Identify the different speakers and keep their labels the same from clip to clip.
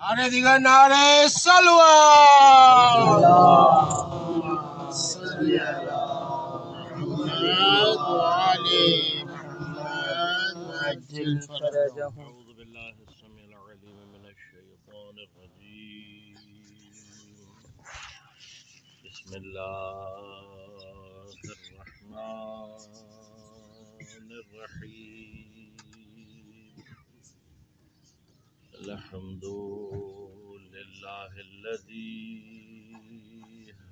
Speaker 1: نعرے دیگر نعرے سلوى
Speaker 2: اللهم صل على محمد وعلى محمد وعجل فرجهم.
Speaker 3: أعوذ بالله السميع العليم من الشيطان الرجيم. بسم الله الرحمن الرحيم. الحمد لله الذي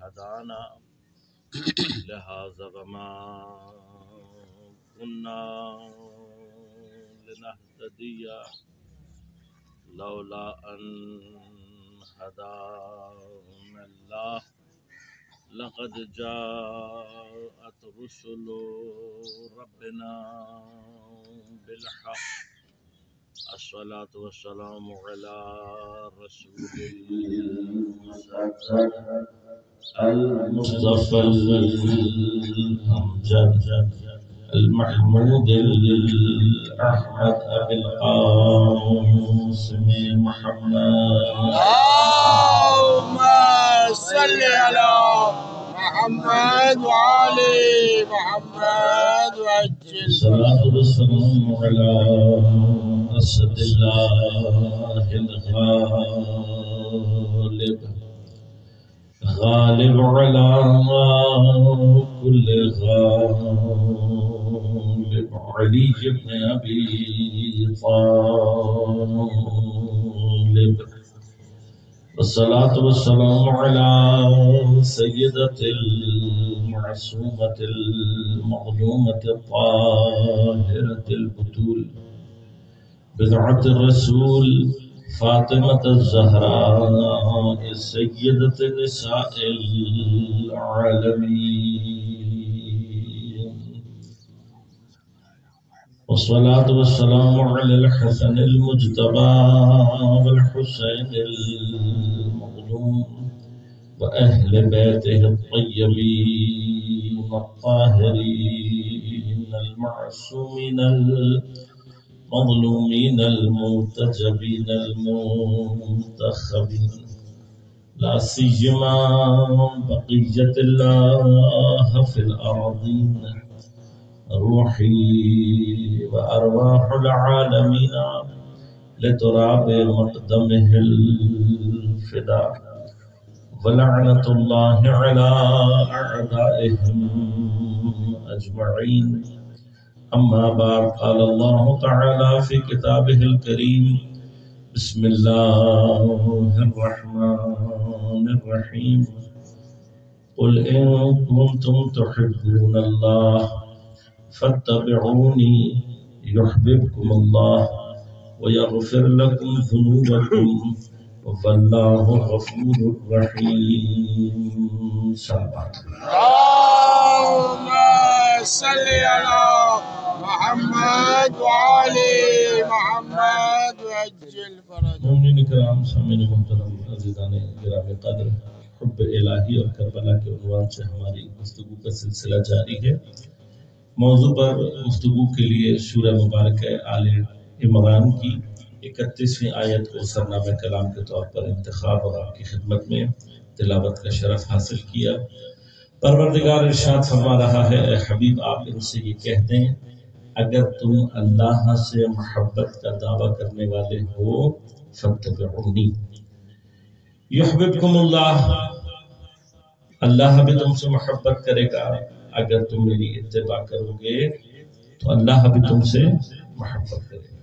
Speaker 3: هدانا لهذا وما كنا لنهتدي لولا أن هدانا الله لقد جاءت رسل ربنا بالحق. الصلاة والسلام على رسول المصطفى الأمجد المحمود الأحمد أبي القاسم محمد.
Speaker 1: اللهم صل على محمد وعلى محمد وعجل.
Speaker 3: الصلاة والسلام على أسد الله الغالب غالب على كل غالب علي بن أبي طالب. والصلاة والسلام على سيدة المعصومة المظلومة الطاهرة البتول بضعة الرسول فاطمة الزهراء سيدة نساء العالمين. والصلاة والسلام على الحسن المجتبى والحسين المظلوم وأهل بيته الطيبين الطاهرين المعصومين المظلومين المنتجبين المنتخبين لا سيما بقية الله في الأرضين روحي وأرواح العالمين لتراب مقدمه الفداء. ولعنة الله على أعدائهم أجمعين. أما بعد قال الله تعالى في كتابه الكريم بسم الله الرحمن الرحيم. قل إن كنتم تحبون الله فاتبعوني يحببكم الله ويغفر لكم ذنوبكم والله غفور رحيم.
Speaker 1: اللهم صل على محمد وعلى محمد وعجل فرجهم.
Speaker 3: مومنین کرام، سامعین محترم، عزیزان گرام قدر، حب الہی اور کربلا کے عنوان سے ہماری گفتگو کا سلسلہ جاری ہے. موضوع پر گفتگو کے لیے سورہ مبارکہ آل عمران کی 31ویں آیت کو سرنامہ کلام کے طور پر انتخاب اور آپ کی خدمت میں تلاوت کا شرف حاصل کیا. پروردگار ارشاد فرما رہا ہے، اے حبیب آپ ان سے یہ کہہ دیں اگر تم اللہ سے محبت کا دعویٰ کرنے والے ہو فاتبعونی یحببکم اللہ، اللہ بھی تم سے محبت کرے گا. اگر تم میری اتباع کرو گے تو اللہ بھی تم سے محبت کرے گا.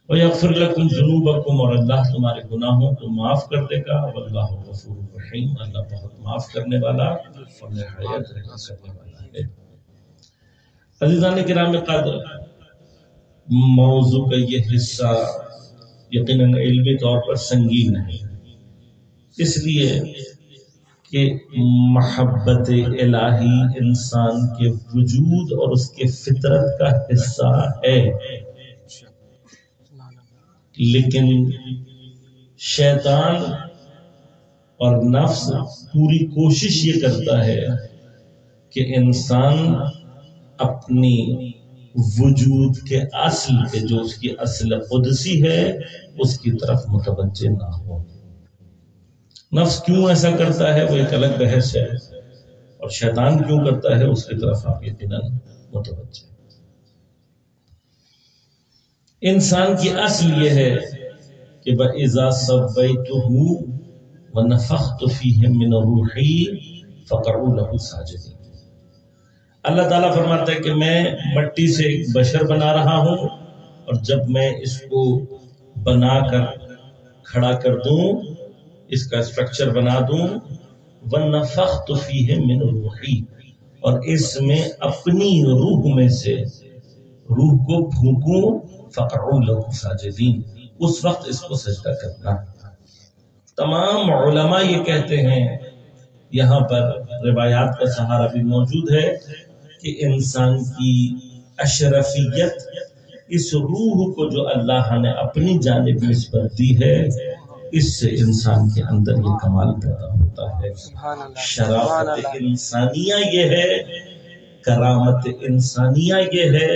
Speaker 3: وَيَغْفِرْ لَكُمْ ذُنُوبَكُمْ، اور اللہ تمہارے گناہوں کو معاف کر دے گا. وَاللَّهُ غَفُورٌ رَحِيمٌ، اللہ بہت معاف کرنے والا اور نہایت رحم کرنے والا ہے. عزیزان کرام قدر، موضوع کا یہ حصہ یقیناً علمی طور پر سنگین ہے، اس لیے کہ محبت الہی انسان کے وجود اور اس کے فطرت کا حصہ ہے، لیکن شیطان اور نفس پوری کوشش یہ کرتا ہے کہ انسان اپنی وجود کے اصل کے جو اس کی اصل قدسی ہے اس کی طرف متوجہ نہ ہو. نفس کیوں ایسا کرتا ہے وہ ایک الگ بحث ہے، اور شیطان کیوں کرتا ہے اس کی طرف آپ یقیناً متوجہ. انسان کی اصل یہ ہے کہ وَإِذَا سَوَّيْتُهُ وَنَفَخْتُ فِيهِ مِنْ رُوحِي فَقَعُوا لَهُ سَاجِدِينَ. اللہ تعالیٰ فرماتا ہے کہ میں مٹی سے ایک بشر بنا رہا ہوں، اور جب میں اس کو بنا کر کھڑا کر دوں، اس کا اسٹرکچر بنا دوں، وَنَفَخْتُ فِيهِ مِنْ رُوحِي، اور اس میں اپنی روح میں سے روح کو پھونکوں، فَقَعُوا لَهُ سَاجِدِينَ، اس وقت اس کو سجدہ کرنا. تمام علماء یہ کہتے ہیں، یہاں پر روایات کا سہارا بھی موجود ہے، کہ انسان کی اشرفیت اس روح کو جو اللہ نے اپنی جانب نسبت دی ہے، اس سے انسان کے اندر یہ کمال پیدا ہوتا ہے. شرافت انسانیہ یہ ہے، کرامت انسانیہ یہ ہے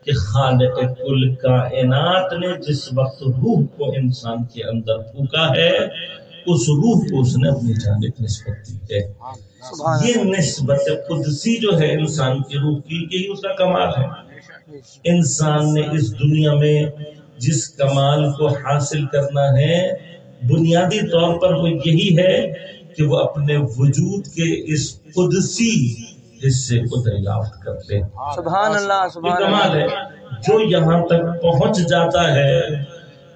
Speaker 3: کہ خالق کل کائنات نے جس وقت روح کو انسان کے اندر پھونکا ہے، اس روح کو اس نے اپنی جانب نسبت دی ہے. یہ نسبت قدسی جو ہے انسان کی روح کی، یہی اس کا کمال ہے. انسان نے اس دنیا میں جس کمال کو حاصل کرنا ہے، بنیادی طور پر وہ یہی ہے کہ وہ اپنے وجود کے اس قدسی حصے کو دریافت کر لے.
Speaker 2: سبحان اللہ،
Speaker 3: یہ کمال ہے. جو یہاں تک پہنچ جاتا ہے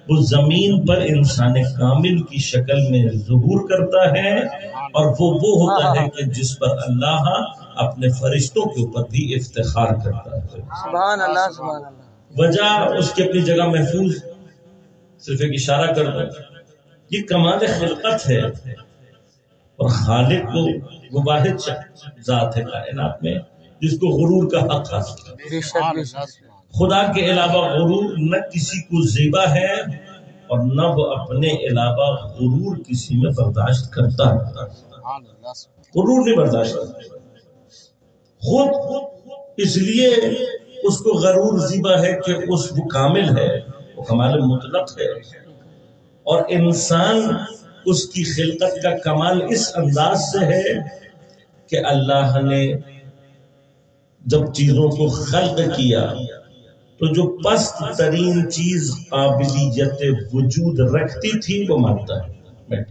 Speaker 3: وہ زمین پر انسان کامل کی شکل میں ظہور کرتا ہے، اور وہ ہوتا ہے کہ جس پر اللہ اپنے فرشتوں کے اوپر بھی افتخار کرتا ہے.
Speaker 2: سبحان اللہ، سبحان اللہ.
Speaker 3: وجہ اس کی اپنی جگہ محفوظ، صرف ایک اشارہ کر دوں، یہ کمال خلقت ہے، اور خالق کو وہ واحد ذات ہے کائنات میں جس کو غرور کا حق حاصل ہے.
Speaker 2: بے شک، بے شک.
Speaker 3: خدا کے علاوہ غرور نہ کسی کو زیبا ہے، اور نہ وہ اپنے علاوہ غرور کسی میں برداشت کرتا ہے. غرور نہیں برداشت کرتا، خود اس لیے اس کو غرور زیبا ہے کہ وہ کامل ہے، وہ کمال مطلق ہے. اور انسان اس کی خلقت کا کمال اس انداز سے ہے کہ اللہ نے جب چیزوں کو خلق کیا تو جو پست ترین چیز قابلیت وجود رکھتی تھی وہ مادہ ہے،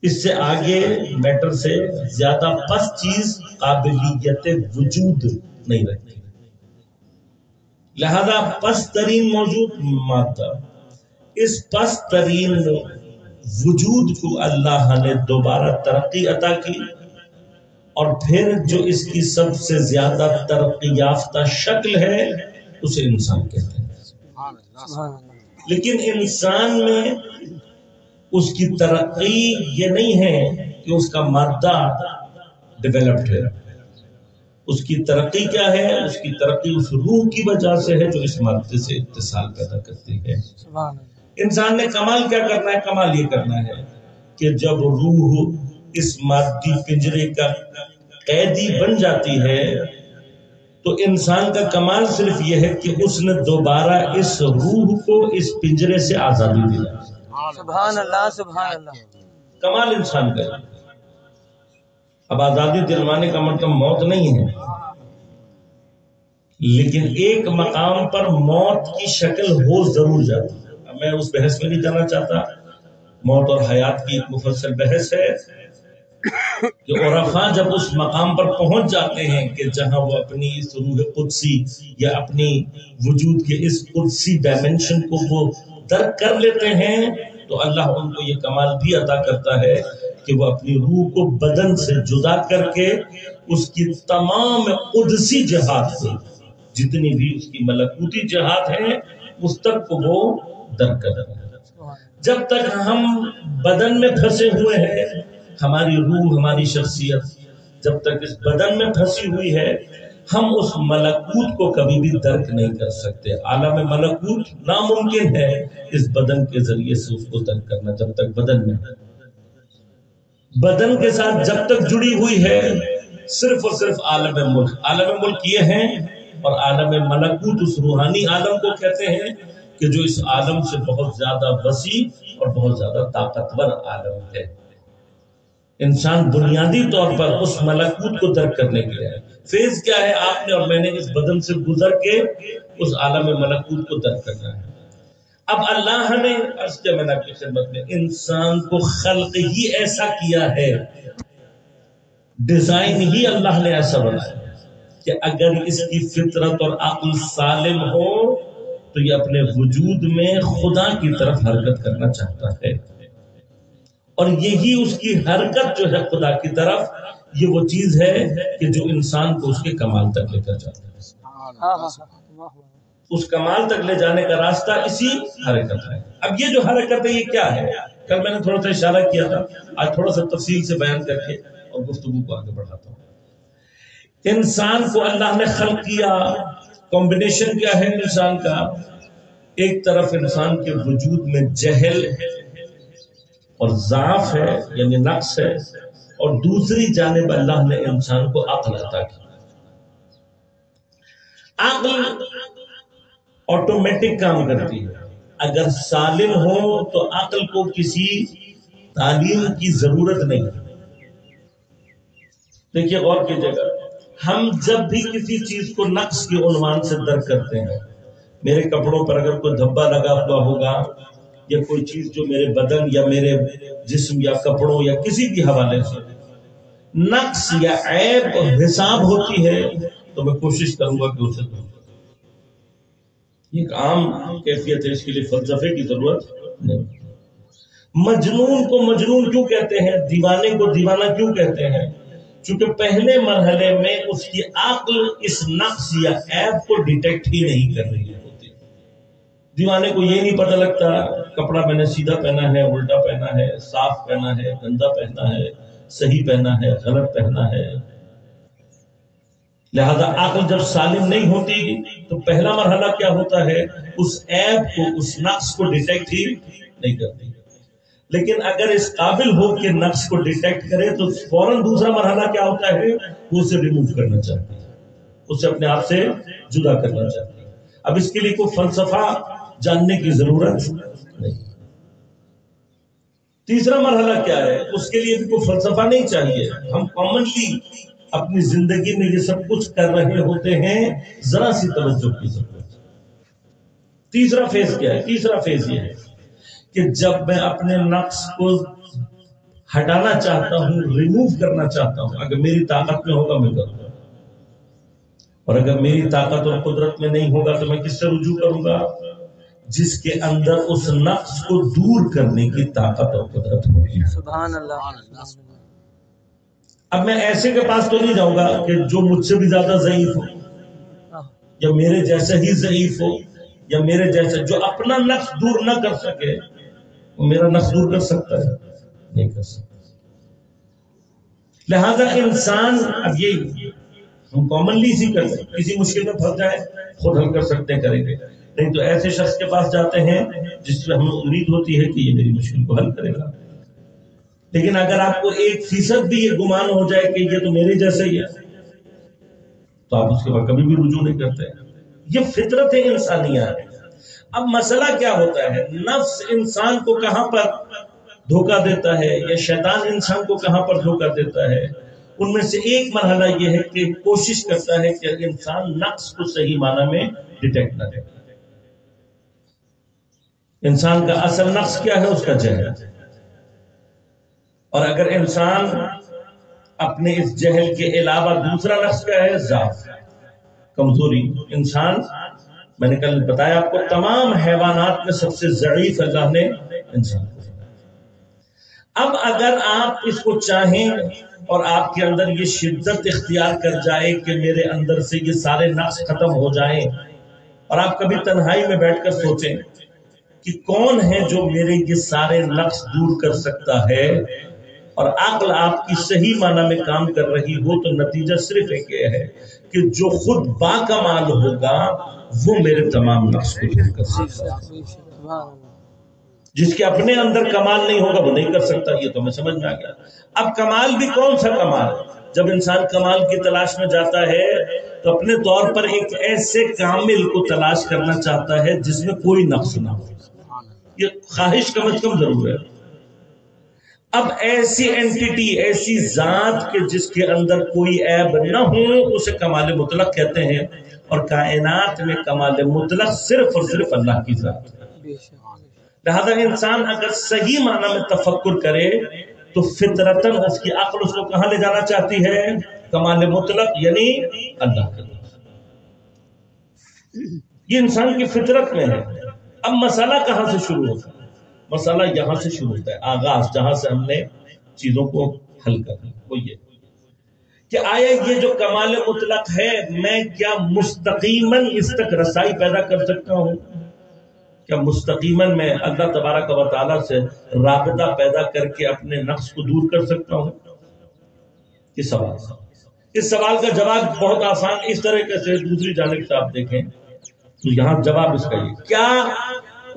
Speaker 3: اس سے آگے میٹر سے زیادہ پست چیز قابلیت وجود نہیں رکھتی. لہذا پست ترین موجود مادہ، اس پست ترین وجود کو اللہ نے دوبارہ ترقی عطا کی، اور پھر جو اس کی سب سے زیادہ ترقی یافتہ شکل ہے اسے انسان کہتے ہیں. لیکن انسان میں اس کی ترقی یہ نہیں ہے کہ اس کا مادہ ڈیولپڈ ہے. اس کی ترقی کیا ہے؟ اس کی ترقی اس روح کی وجہ سے ہے جو اس مادے سے اتصال پیدا کرتی ہے. انسان نے کمال کیا کرنا ہے؟ کمال یہ کرنا ہے کہ جب روح اس مادی پنجرے کا قیدی بن جاتی ہے تو انسان کا کمال صرف یہ ہے کہ اس نے دوبارہ اس روح کو اس پنجرے سے آزادی دی.
Speaker 2: سبحان اللہ، سبحان اللہ.
Speaker 3: کمال انسان کا. اب آزادی دلوانے کا مطلب موت نہیں ہے، لیکن ایک مقام پر موت کی شکل ہو ضرور جاتی ہے. اب میں اس بحث میں نہیں جانا چاہتا، موت اور حیات کی ایک مفصل بحث ہے کہ عرفاء جب اس مقام پر پہنچ جاتے ہیں کہ جہاں وہ اپنی اس روح قدسی یا اپنی وجود کے اس قدسی ڈائمنشن کو وہ درک کر لیتے ہیں تو اللہ ان کو یہ کمال بھی عطا کرتا ہے کہ وہ اپنی روح کو بدن سے جدا کر کے اس کی تمام قدسی جہات کو، جتنی بھی اس کی ملکوتی جہات ہیں، اس تک کو وہ درک کرتا ہے. جب تک ہم بدن میں پھنسے ہوئے ہیں، ہماری روح، ہماری شخصیت جب تک اس بدن میں پھنسی ہوئی ہے، ہم اس ملکوت کو کبھی بھی درک نہیں کر سکتے. عالم ملکوت ناممکن ہے اس بدن کے ذریعے سے اس کو درک کرنا. جب تک بدن میں، بدن کے ساتھ جب تک جڑی ہوئی ہے صرف اور صرف عالم ملک. عالم ملک یہ ہیں اور عالم ملکوت اس روحانی عالم کو کہتے ہیں کہ جو اس عالم سے بہت زیادہ وسیع اور بہت زیادہ طاقتور عالم ہے۔ انسان بنیادی طور پر اس ملکوت کو درک کرنے کے لیے فیض کیا ہے؟ آپ نے اور میں نے اس بدن سے گزر کے اس عالم ملکوت کو درک کرنا ہے۔ اب اللہ نے عرض کیا میں نے آپ کی خدمت میں، انسان کو خلق ہی ایسا کیا ہے، ڈیزائن ہی اللہ نے ایسا بنایا کہ اگر اس کی فطرت اور عقل سالم ہو تو یہ اپنے وجود میں خدا کی طرف حرکت کرنا چاہتا ہے، اور یہی اس کی حرکت جو ہے خدا کی طرف، یہ وہ چیز ہے کہ جو انسان کو اس کے کمال تک لے کر جاتا ہے۔ اس کمال تک لے جانے کا راستہ اسی حرکت ہے۔ اب یہ جو حرکت ہے یہ کیا ہے؟ کل میں نے تھوڑا سا اشارہ کیا تھا، آج تھوڑا سا تفصیل سے بیان کر کے اور گفتگو کو آگے بڑھاتا ہوں۔ انسان کو اللہ نے خلق کیا، کمبینیشن کیا ہے انسان کا؟ ایک طرف انسان کے وجود میں جہل اور ضعف ہے یعنی نقص ہے، اور دوسری جانب اللہ نے انسان کو عقل عطا کی۔ عقل آٹومیٹک کام کرتی ہے، اگر سالم ہو تو عقل کو کسی تعلیم کی ضرورت نہیں۔ دیکھیے غور کیجیے گا، ہم جب بھی کسی چیز کو نقص کے عنوان سے درک کرتے ہیں، میرے کپڑوں پر اگر کوئی دھبا لگا ہوا ہوگا یا کوئی چیز جو میرے بدن یا میرے جسم یا کپڑوں یا کسی بھی حوالے سے نقص یا عیب حساب ہوتی ہے تو میں کوشش کروں گا کہ اسے دور کروں۔ یہ ایک عام کیفیت ہے، اس کے لیے فلسفے کی ضرورت نہیں۔ مجنون کو مجنون کیوں کہتے ہیں؟ دیوانے کو دیوانہ کیوں کہتے ہیں؟ چونکہ پہلے مرحلے میں اس کی عقل اس نقص یا عیب کو ڈیٹیکٹ ہی نہیں کر رہی ہوتی۔ دیوانے کو یہ نہیں پتہ لگتا کپڑا میں نے سیدھا پہنا ہے، الٹا پہنا ہے، صاف پہنا ہے، گندا پہنا ہے، صحیح پہنا ہے، غلط پہنا ہے۔ لہذا عقل جب سالم نہیں ہوتی تو پہلا مرحلہ کیا ہوتا ہے؟ اس عیب کو، اس نقص کو ڈیٹیکٹ ہی نہیں کرتی۔ لیکن اگر اس قابل ہو کہ نقص کو ڈیٹیکٹ کرے تو فوراً دوسرا مرحلہ کیا ہوتا ہے؟ وہ اسے ریموو کرنا چاہتی ہے، اسے اپنے آپ سے جدا کرنا چاہتی ہے۔ اب اس کے لیے کوئی فلسفہ جاننے کی ضرورت نہیں۔ تیسرا مرحلہ کیا ہے؟ اس کے لیے بھی کوئی فلسفہ نہیں چاہیے، ہم کامنلی اپنی زندگی میں یہ سب کچھ کر رہے ہوتے ہیں، ذرا سی توجہ کی ضرورت۔ تیسرا فیز کیا ہے؟ تیسرا فیز یہ ہے کہ جب میں اپنے نقص کو ہٹانا چاہتا ہوں، ریموو کرنا چاہتا ہوں، اگر میری طاقت میں ہوگا میں کروں گا، اور اگر میری طاقت اور قدرت میں نہیں ہوگا تو میں کس سے رجوع کروں گا؟ جس کے اندر اس نقص کو دور کرنے کی طاقت اور قدرت ہوگی۔
Speaker 2: سبحان اللہ۔
Speaker 3: اب میں ایسے کے پاس تو نہیں جاؤں گا کہ جو مجھ سے بھی زیادہ ضعیف ہو یا میرے جیسا ہی ضعیف ہو یا میرے جیسا جو اپنا نقص دور نہ کر سکے وہ میرا نقص دور کر سکتا ہے؟ نہیں کر سکتا۔ لہذا انسان، اب یہ ہم کامنلی اسی کرتے ہیں، کسی مشکل میں پھنس جائے خود حل کر سکتے ہیں، کریں گے، نہیں تو ایسے شخص کے پاس جاتے ہیں جس سے ہمیں امید ہوتی ہے کہ یہ میری مشکل کو حل کرے گا۔ لیکن اگر آپ کو 1% بھی یہ گمان ہو جائے کہ یہ تو میرے جیسا ہی ہے تو آپ اس کے بعد کبھی بھی رجوع نہیں کرتے۔ یہ فطرت انسانیہ ہے۔ اب مسئلہ کیا ہوتا ہے؟ نفس انسان کو کہاں پر دھوکہ دیتا ہے یا شیطان انسان کو کہاں پر دھوکہ دیتا ہے؟ ان میں سے ایک مرحلہ یہ ہے کہ کوشش کرتا ہے کہ انسان نقص کو صحیح معنی میں ڈیٹیکٹ نہ کرے۔ انسان کا اصل نقص کیا ہے؟ اس کا جہل۔ اور اگر انسان اپنے اس جہل کے علاوہ دوسرا نقص کیا ہے؟ ضعف، کمزوری۔ انسان، میں نے کل بتایا آپ کو، تمام حیوانات میں سب سے ضعیف اللہ نے انسان کو بنایا۔ اب اگر آپ اس کو چاہیں اور آپ کے اندر یہ شدت اختیار کر جائے کہ میرے اندر سے یہ سارے نقص ختم ہو جائیں، اور آپ کبھی تنہائی میں بیٹھ کر سوچیں کہ کون ہے جو میرے یہ سارے نقص دور کر سکتا ہے، اور عقل آپ کی صحیح معنی میں کام کر رہی ہو، تو نتیجہ صرف ایک یہ ہے کہ جو خود با کمال ہوگا وہ میرے تمام نقص کو دور کر سکتا ہے۔ جس کے اپنے اندر کمال نہیں ہوگا وہ نہیں کر سکتا، یہ تو ہمیں سمجھ میں آ گیا۔ اب کمال بھی کون سا کمال؟ جب انسان کمال کی تلاش میں جاتا ہے تو اپنے طور پر ایک ایسے کامل کو تلاش کرنا چاہتا ہے جس میں کوئی نقص نہ ہو. یہ خواہش کم از کم ضرور ہے. اب ایسی اینٹیٹی، ایسی ذات کے جس کے اندر کوئی عیب نہ ہو اسے کمال مطلق کہتے ہیں، اور کائنات میں کمال مطلق صرف اور صرف اللہ کی ذات ہے. لہذا انسان اگر صحیح معنی میں تفکر کرے تو فطرتاً اس کی عقل اس کو کہاں لے جانا چاہتی ہے؟ کمال مطلق یعنی اللہ کی ذات. یہ انسان کی فطرت میں ہے. اب مسئلہ کہاں سے شروع ہوتا ہے؟ مسئلہ یہاں سے شروع ہوتا ہے، آغاز جہاں سے ہم نے چیزوں کو حل کرنا، وہ یہ کہ آیا یہ جو کمال مطلق ہے میں کیا مستقیماً اس تک رسائی پیدا کر سکتا ہوں؟ کیا مستقیماً میں اللہ تبارک و تعالیٰ سے رابطہ پیدا کر کے اپنے نقص کو دور کر سکتا ہوں؟ یہ سوال. اس سوال کا جواب بہت آسان اس طریقے سے دوسری جانب سے آپ دیکھیں تو یہاں جواب اس کا یہ، کیا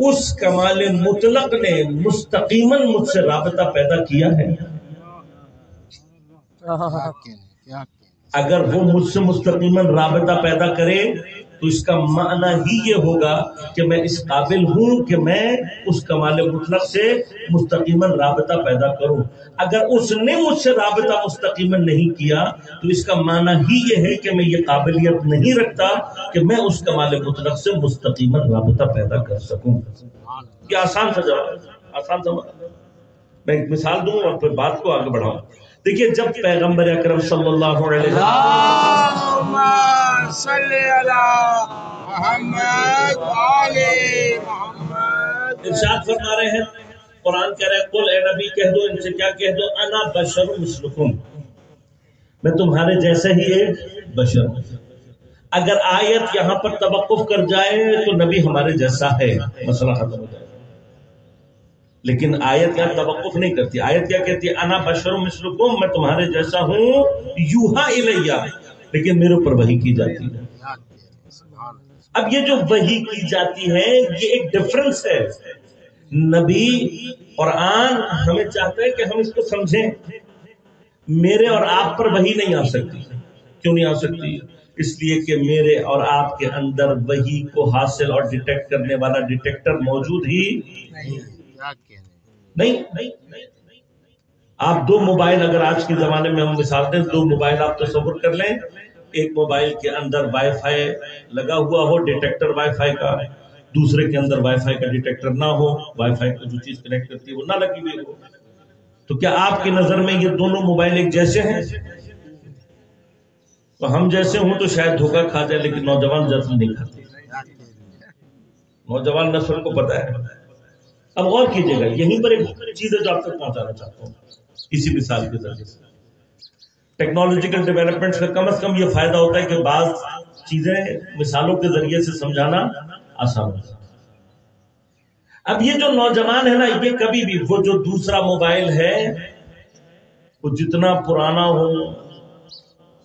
Speaker 3: اس کمال مطلق نے مستقیماً مجھ سے رابطہ پیدا کیا ہے؟ اگر وہ مجھ سے مستقیماً رابطہ پیدا کرے تو اس کا معنی ہی یہ ہوگا کہ میں اس قابل ہوں کہ میں اس کمال مطلق سے مستقیماً رابطہ پیدا کروں. اگر اس نے مجھ سے رابطہ مستقیماً نہیں کیا تو اس کا معنی ہی یہ ہے کہ میں یہ قابلیت نہیں رکھتا کہ میں اس کمال مطلق سے مستقیماً رابطہ پیدا کر سکوں. یہ آسان سا جواب، آسان سا. میں ایک مثال دوں اور پھر بات کو آگے بڑھاؤں. دیکھیے جب پیغمبر اکرم صلی اللہ علیہ
Speaker 1: اللہم صلی علی محمد وعلی محمد
Speaker 3: ارشاد فرما رہے ہیں، قرآن کہہ رہے ہیں قل اے نبی کہہ دو ان سے، کیا کہہ دو؟ انا بشر مثلکم، میں تمہارے جیسا ہی ایک بشر ہوں. اگر آیت یہاں پر توقف کر جائے تو نبی ہمارے جیسا ہے، مسئلہ ختم ہو جائے. لیکن آیت یہاں توقف نہیں کرتی. آیت کیا کہتی ہے؟ انا بشر مثلکم، میں تمہارے جیسا ہوں، یوحا الیہ، لیکن میرے اوپر وحی کی جاتی ہے. اب یہ جو وحی کی جاتی ہے یہ ایک ڈفرنس ہے. نبی قرآن ہمیں چاہتا ہے کہ ہم اس کو سمجھیں. میرے اور آپ پر وحی نہیں آ سکتی. کیوں نہیں آ سکتی؟ اس لیے کہ میرے اور آپ کے اندر وحی کو حاصل اور ڈیٹیکٹ کرنے والا ڈیٹیکٹر موجود ہی نہیں. آپ دو موبائل اگر آج کے زمانے میں ہم مثال دیں، دو موبائل آپ تصور کر لیں، ایک موبائل کے اندر وائی فائی لگا ہوا ہو، ڈیٹیکٹر وائی فائی کا، دوسرے کے اندر وائی فائی کا ڈیٹیکٹر نہ ہو، وائی فائی کو جو چیز کنیکٹ کرتی ہے وہ نہ لگی ہوئی ہو، تو کیا آپ کی نظر میں یہ دونوں موبائل ایک جیسے ہیں؟ تو ہم جیسے ہوں تو شاید دھوکہ کھا جائے، لیکن نوجوان جیسے نہیں کھاتے. نوجوان نسل کو پتا ہے. اب غور کیجیے گا، یہیں پر ایک چیز ہے جو آپ تک پہنچانا چاہتا ہوں اسی مثال کے ذریعے سے. ٹیکنالوجیکل ڈیولپمنٹ کا کم از کم یہ فائدہ ہوتا ہے کہ بعض چیزیں مثالوں کے ذریعے سے سمجھانا آسان ہوتا ہے. اب یہ جو نوجوان ہے نا، یہ کبھی بھی وہ جو دوسرا موبائل ہے وہ جتنا پرانا ہو،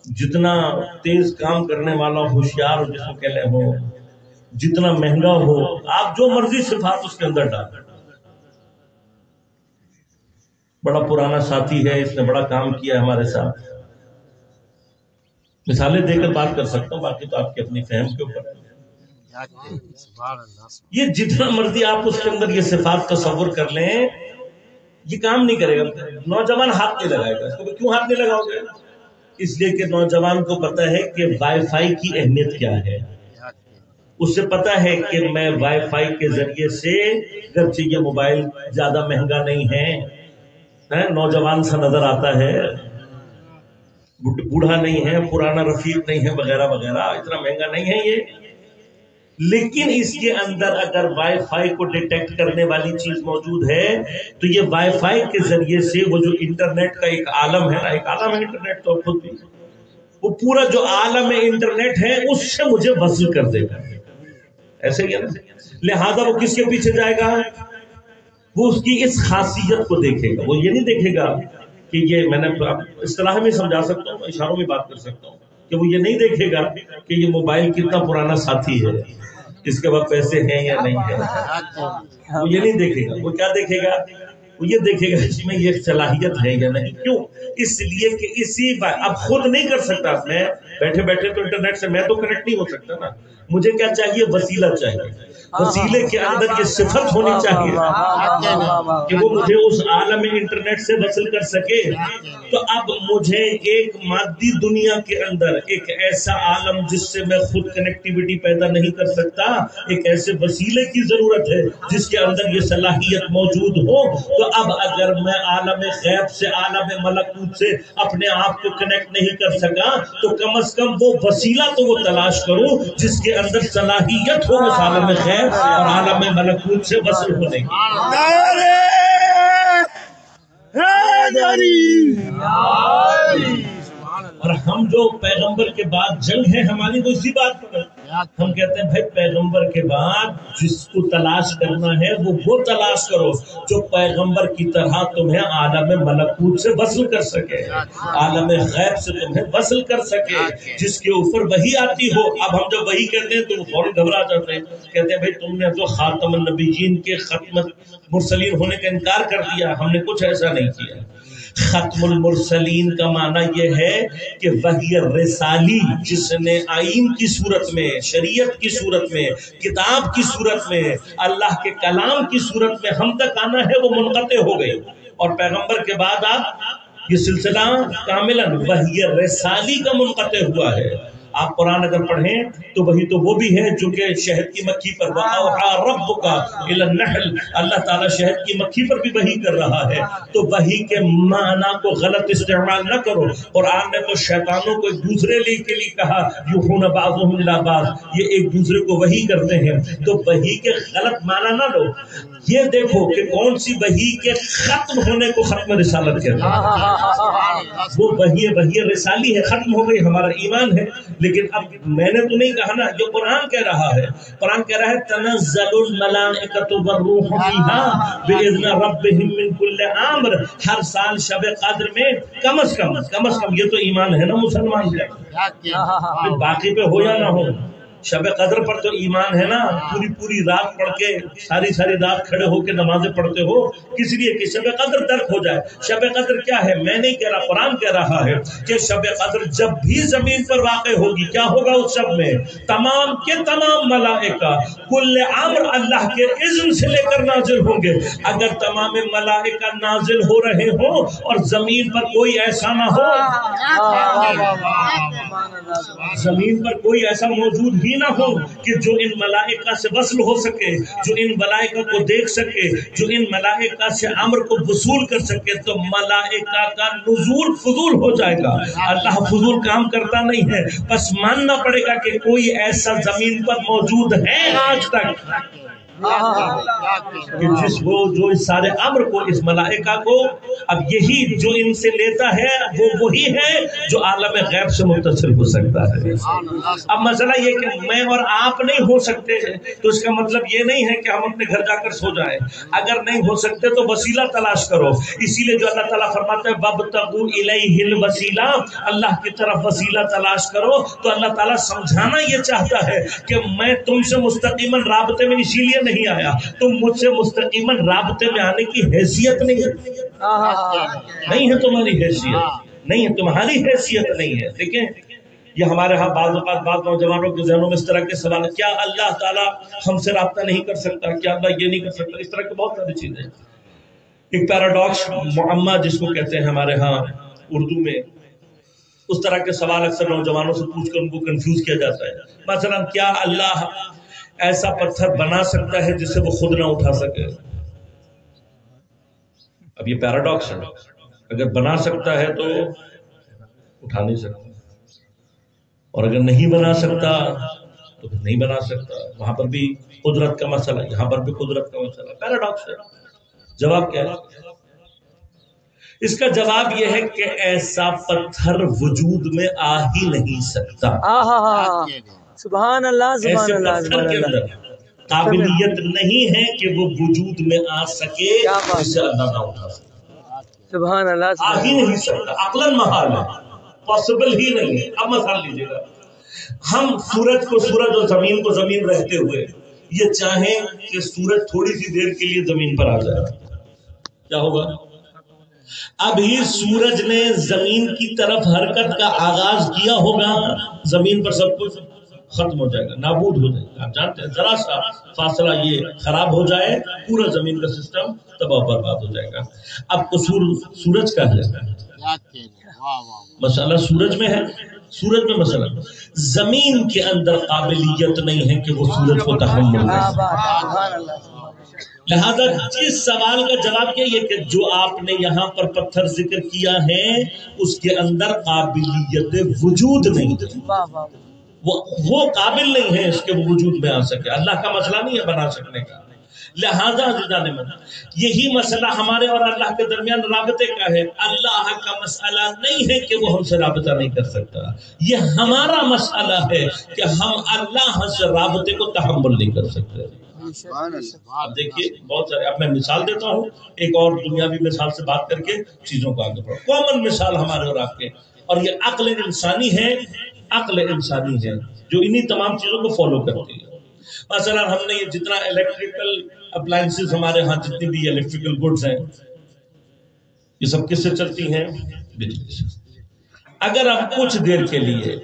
Speaker 3: جتنا تیز کام کرنے والا ہوشیار جس کو کہنے ہو، جتنا مہنگا ہو، آپ جو مرضی صفات اس کے اندر ڈالیں. بڑا پرانا ساتھی ہے، اس نے بڑا کام کیا ہمارے ساتھ، مثالیں دے کر بات کر سکتا ہوں، باقی تو آپ کی اپنی فہم کے اوپر. یہ جتنا مرضی آپ اس کے اندر یہ صفات تصور کر لیں، یہ کام نہیں کرے گا. نوجوان ہاتھ نہیں لگائے گا. اس کو کیوں ہاتھ نہیں لگاؤ گے؟ اس لیے کہ نوجوان کو پتا ہے کہ وائی فائی کی اہمیت کیا ہے. اسے پتا ہے کہ میں وائی فائی کے ذریعے سے، اگرچہ یہ موبائل زیادہ مہنگا نہیں ہے، نوجوان سا نظر آتا ہے، بوڑھا نہیں ہے، پرانا رفیق نہیں ہے، وغیرہ وغیرہ، اتنا مہنگا نہیں ہے یہ، لیکن اس کے اندر اگر وائی فائی کو ڈیٹیکٹ کرنے والی چیز موجود ہے تو یہ وائی فائی کے ذریعے سے وہ جو انٹرنیٹ کا ایک عالم ہے نا، ایک عالم ہے انٹرنیٹ تو خود بھی، وہ پورا جو عالم انٹرنیٹ ہے اس سے مجھے وصل کر دے گا. ایسے ہی ہے نا. لہذا وہ کس کے پیچھے جائے گا؟ وہ اس کی اس خاصیت کو دیکھے گا. وہ یہ نہیں دیکھے گا کہ یہ، میں نے اصطلاح میں سمجھا سکتا ہوں، اشاروں میں بات کر سکتا ہوں، کہ وہ یہ نہیں دیکھے گا کہ یہ موبائل کتنا پرانا ساتھی ہے، اس کے بعد پیسے ہیں یا نہیں ہے. وہ یہ نہیں دیکھے گا. وہ کیا دیکھے گا؟ یہ دیکھے گا اس میں یہ صلاحیت ہے یا نہیں. کیوں؟ اس لیے کہ اسی بات اب خود نہیں کر سکتا میں بیٹھے بیٹھے تو انٹرنیٹ سے میں تو کنیکٹ نہیں ہو سکتا نا. مجھے کیا چاہیے؟ وسیلہ چاہیے. وسیلے کے اندر یہ صفت ہونی چاہیے کہ وہ مجھے اس عالم انٹرنیٹ سے وصل کر سکے. تو اب مجھے ایک مادی دنیا کے اندر ایک ایسا عالم جس سے میں خود کنیکٹیویٹی پیدا نہیں کر سکتا، ایک ایسے وسیلے کی ضرورت ہے جس کے اندر یہ صلاحیت موجود ہو. تو اب اگر میں عالم غیب سے عالم ملکوت سے اپنے آپ کو کنیکٹ نہیں کر سکا تو کم از کم وہ وسیلہ تو وہ تلاش کروں جس کے اندر صلاحیت ہو اس عالم غیب اور عالم ملکوت سے وصل ہونے کی. اور ہم جو پیغمبر کے بعد جنگ ہے ہماری تو اسی بات پر ہم کہتے ہیں بھائی پیغمبر کے بعد جس کو تلاش کرنا ہے وہ تلاش کرو جو پیغمبر کی طرح تمہیں عالم ملکوت سے وصل کر سکے، عالم غیب سے تمہیں وصل کر سکے، جس کے اوپر وحی آتی ہو. اب ہم جب وحی کہتے ہیں تو فوراً گھبرا جاتے ہیں، کہتے ہیں بھائی تم نے تو خاتم النبیین کے ختم مرسلین ہونے کا انکار کر دیا. ہم نے کچھ ایسا نہیں کیا. ختم المرسلین کا معنی یہ ہے کہ وحی رسالی جس نے آئین کی صورت میں، شریعت کی صورت میں، کتاب کی صورت میں، اللہ کے کلام کی صورت میں ہم تک آنا ہے وہ منقطع ہو گئی. اور پیغمبر کے بعد آپ یہ سلسلہ کاملاً وحی رسالی کا منقطع ہوا ہے. آپ قرآن اگر پڑھیں تو وہی تو وہ بھی ہے جو کہ شہد کی مکھی پر وَأَوْحَىٰ رَبُّكَ إِلَى النَّحْلِ، اللہ تعالیٰ شہد کی مکھی پر بھی وحی کر رہا ہے. تو وحی کے معنی کو غلط استعمال نہ کرو. قرآن نے تو شیطانوں کو ایک دوسرے کے لیے کہا یوحون بعضهم إِلَىٰ بعض، یہ ایک دوسرے کو وحی کرتے ہیں. تو وحی کے غلط معنی نہ لو. یہ دیکھو کہ کون سی وحی کے ختم ہونے کو ختم رسالت کہتے ہیں. وہ وحی رسالی ہے، ختم ہو گئی، ہمارا ایمان ہے. لیکن اب میں نے تو نہیں کہا نا، جو قرآن کہہ رہا ہے، قرآن کہہ رہا ہے تنزل الملائکۃ والروح فیہا باذن ربہم من کل امر. ہر سال شب قدر میں کم از کم یہ تو ایمان ہے نا مسلمان کا، باقی پہ ہو یا نہ ہو. شب قدر پر تو ایمان ہے نا. پوری رات پڑھ کے ساری رات کھڑے ہو کے نمازیں پڑھتے ہو کس لیے کہ شب قدر درک ہو جائے. شب قدر کیا ہے؟ میں نہیں کہہ رہا، قرآن کہہ رہا ہے کہ شب قدر جب بھی زمین پر واقع ہوگی کیا ہوگا اس شب میں؟ تمام کے تمام ملائکہ کل امر اللہ کے اذن سے لے کر نازل ہوں گے. اگر تمام ملائکہ نازل ہو رہے ہوں اور زمین پر کوئی ایسا نہ ہو، زمین پر کوئی ایسا موجود ہی نہ ہو کہ جو ان ملائکہ سے وصل ہو سکے، جو ان ملائکہ کو دیکھ سکے، جو ان ملائکہ سے امر کو وصول کر سکے، تو ملائکہ کا نزول فضول ہو جائے گا. اللہ فضول کام کرتا نہیں ہے. بس ماننا پڑے گا کہ کوئی ایسا زمین پر موجود ہے آج تک کہ جس وہ جو اس سارے امر کو، اس ملائکہ کو، اب یہی جو ان سے لیتا ہے وہ وہی ہے جو عالم غیب سے متصل ہو سکتا ہے. اب مسئلہ یہ کہ میں اور آپ نہیں ہو سکتے تو اس کا مطلب یہ نہیں ہے کہ ہم اپنے گھر جا کر سو جائیں. اگر نہیں ہو سکتے تو وسیلہ تلاش کرو. اسی لیے جو اللہ تعالیٰ فرماتے ہیں وَابْتَغُوا إِلَيْهِ الْوَسِيلَةَ، اللہ کی طرف وسیلہ تلاش کرو. تو اللہ تعالیٰ سمجھانا یہ چاہتا ہے کہ میں تم سے مستقیماً رابطے میں اسی لیے نہیں آیا، تم مجھ سے مستقیماً رابطے میں آنے کی حیثیت نہیں ہے تمہاری حیثیت نہیں ہے، تمہاری حیثیت نہیں ہے. دیکھیں یہ ہمارے ہاں بعض اوقات بعض نوجوانوں کے ذہنوں میں اس طرح کے سوال ہے، کیا اللہ تعالیٰ ہم سے رابطہ نہیں کر سکتا؟ کیا اللہ یہ نہیں کر سکتا؟ اس طرح کی بہت ساری چیزیں. ایک پیراڈاکس معمہ جس کو کہتے ہیں ہمارے ہاں اردو میں، اس طرح کے سوال اکثر نوجوانوں سے پوچھ کر ان کو کنفیوز کیا جاتا ہے. مثلا کیا اللہ ایسا پتھر بنا سکتا ہے جسے وہ خود نہ اٹھا سکے؟ اب یہ پیراڈاکس ہے. اگر بنا سکتا ہے تو اٹھا نہیں سکتا، اور اگر نہیں بنا سکتا تو پھر نہیں بنا سکتا. وہاں پر بھی قدرت کا مسئلہ، یہاں پر بھی قدرت کا مسئلہ. پیراڈاکس ہے. جواب کیا ہے اس کا؟ جواب یہ ہے کہ ایسا پتھر وجود میں آ ہی نہیں سکتا.
Speaker 2: سبحان اللہ سبحان اللہ.
Speaker 3: ایسے پتھر کے اندر قابلیت نہیں ہے کہ وہ وجود میں آ سکے جسے اللہ نہ اٹھا سکے.
Speaker 2: سبحان اللہ.
Speaker 3: آ ہی نہیں سکتا، عقلاً محال ہے، پاسبل ہی نہیں ہے. اب مثال لیجیے گا، ہم سورج کو سورج اور زمین کو زمین رہتے ہوئے یہ چاہیں کہ سورج تھوڑی سی دیر کے لیے زمین پر آ جائے کیا ہوگا؟ ابھی سورج نے زمین کی طرف حرکت کا آغاز کیا ہوگا، زمین پر سب کچھ ختم ہو جائے گا، نابود ہو جائے گا. آپ جانتے ہیں ذرا سا فاصلہ یہ خراب ہو جائے پورا زمین کا سسٹم تباہ برباد ہو جائے گا. اب قصور سورج کا ہے، مسئلہ سورج میں ہے، سورج میں مسئلہ زمین کے اندر قابلیت نہیں ہے کہ وہ سورج کو تحمل کرے. لہذا جس سوال کا جواب یہ کہ جو آپ نے یہاں پر پتھر ذکر کیا ہے اس کے اندر قابلیت وجود نہیں ہے، وہ قابل نہیں ہے اس کے وجود میں آ سکے. اللہ کا مسئلہ نہیں ہے بنا سکنے کا. لہذا یہی مسئلہ ہمارے اور اللہ کے درمیان رابطے کا ہے. اللہ کا مسئلہ نہیں ہے کہ وہ ہم سے رابطہ نہیں کر سکتا، یہ ہمارا مسئلہ ہے کہ ہم اللہ سے رابطے کو تحمل نہیں کر سکتے. اب دیکھیے بہت سارے، اب میں مثال دیتا ہوں ایک اور دنیاوی مثال سے بات کر کے چیزوں کو آگے بڑھو. کامن مثال ہمارے اور آپ کے، اور یہ عقل انسانی ہے، عقل انسانی ہے جو انہی تمام چیزوں کو فالو کرتی ہے. مثلا ہم نے یہ جتنا الیکٹریکل اپلائنسز ہمارے ہاں جتنی بھی الیکٹریکل گڈز ہیں یہ سب کس سے چلتی ہیں؟ بجلی سے. اگر ہم کچھ دیر کے لیے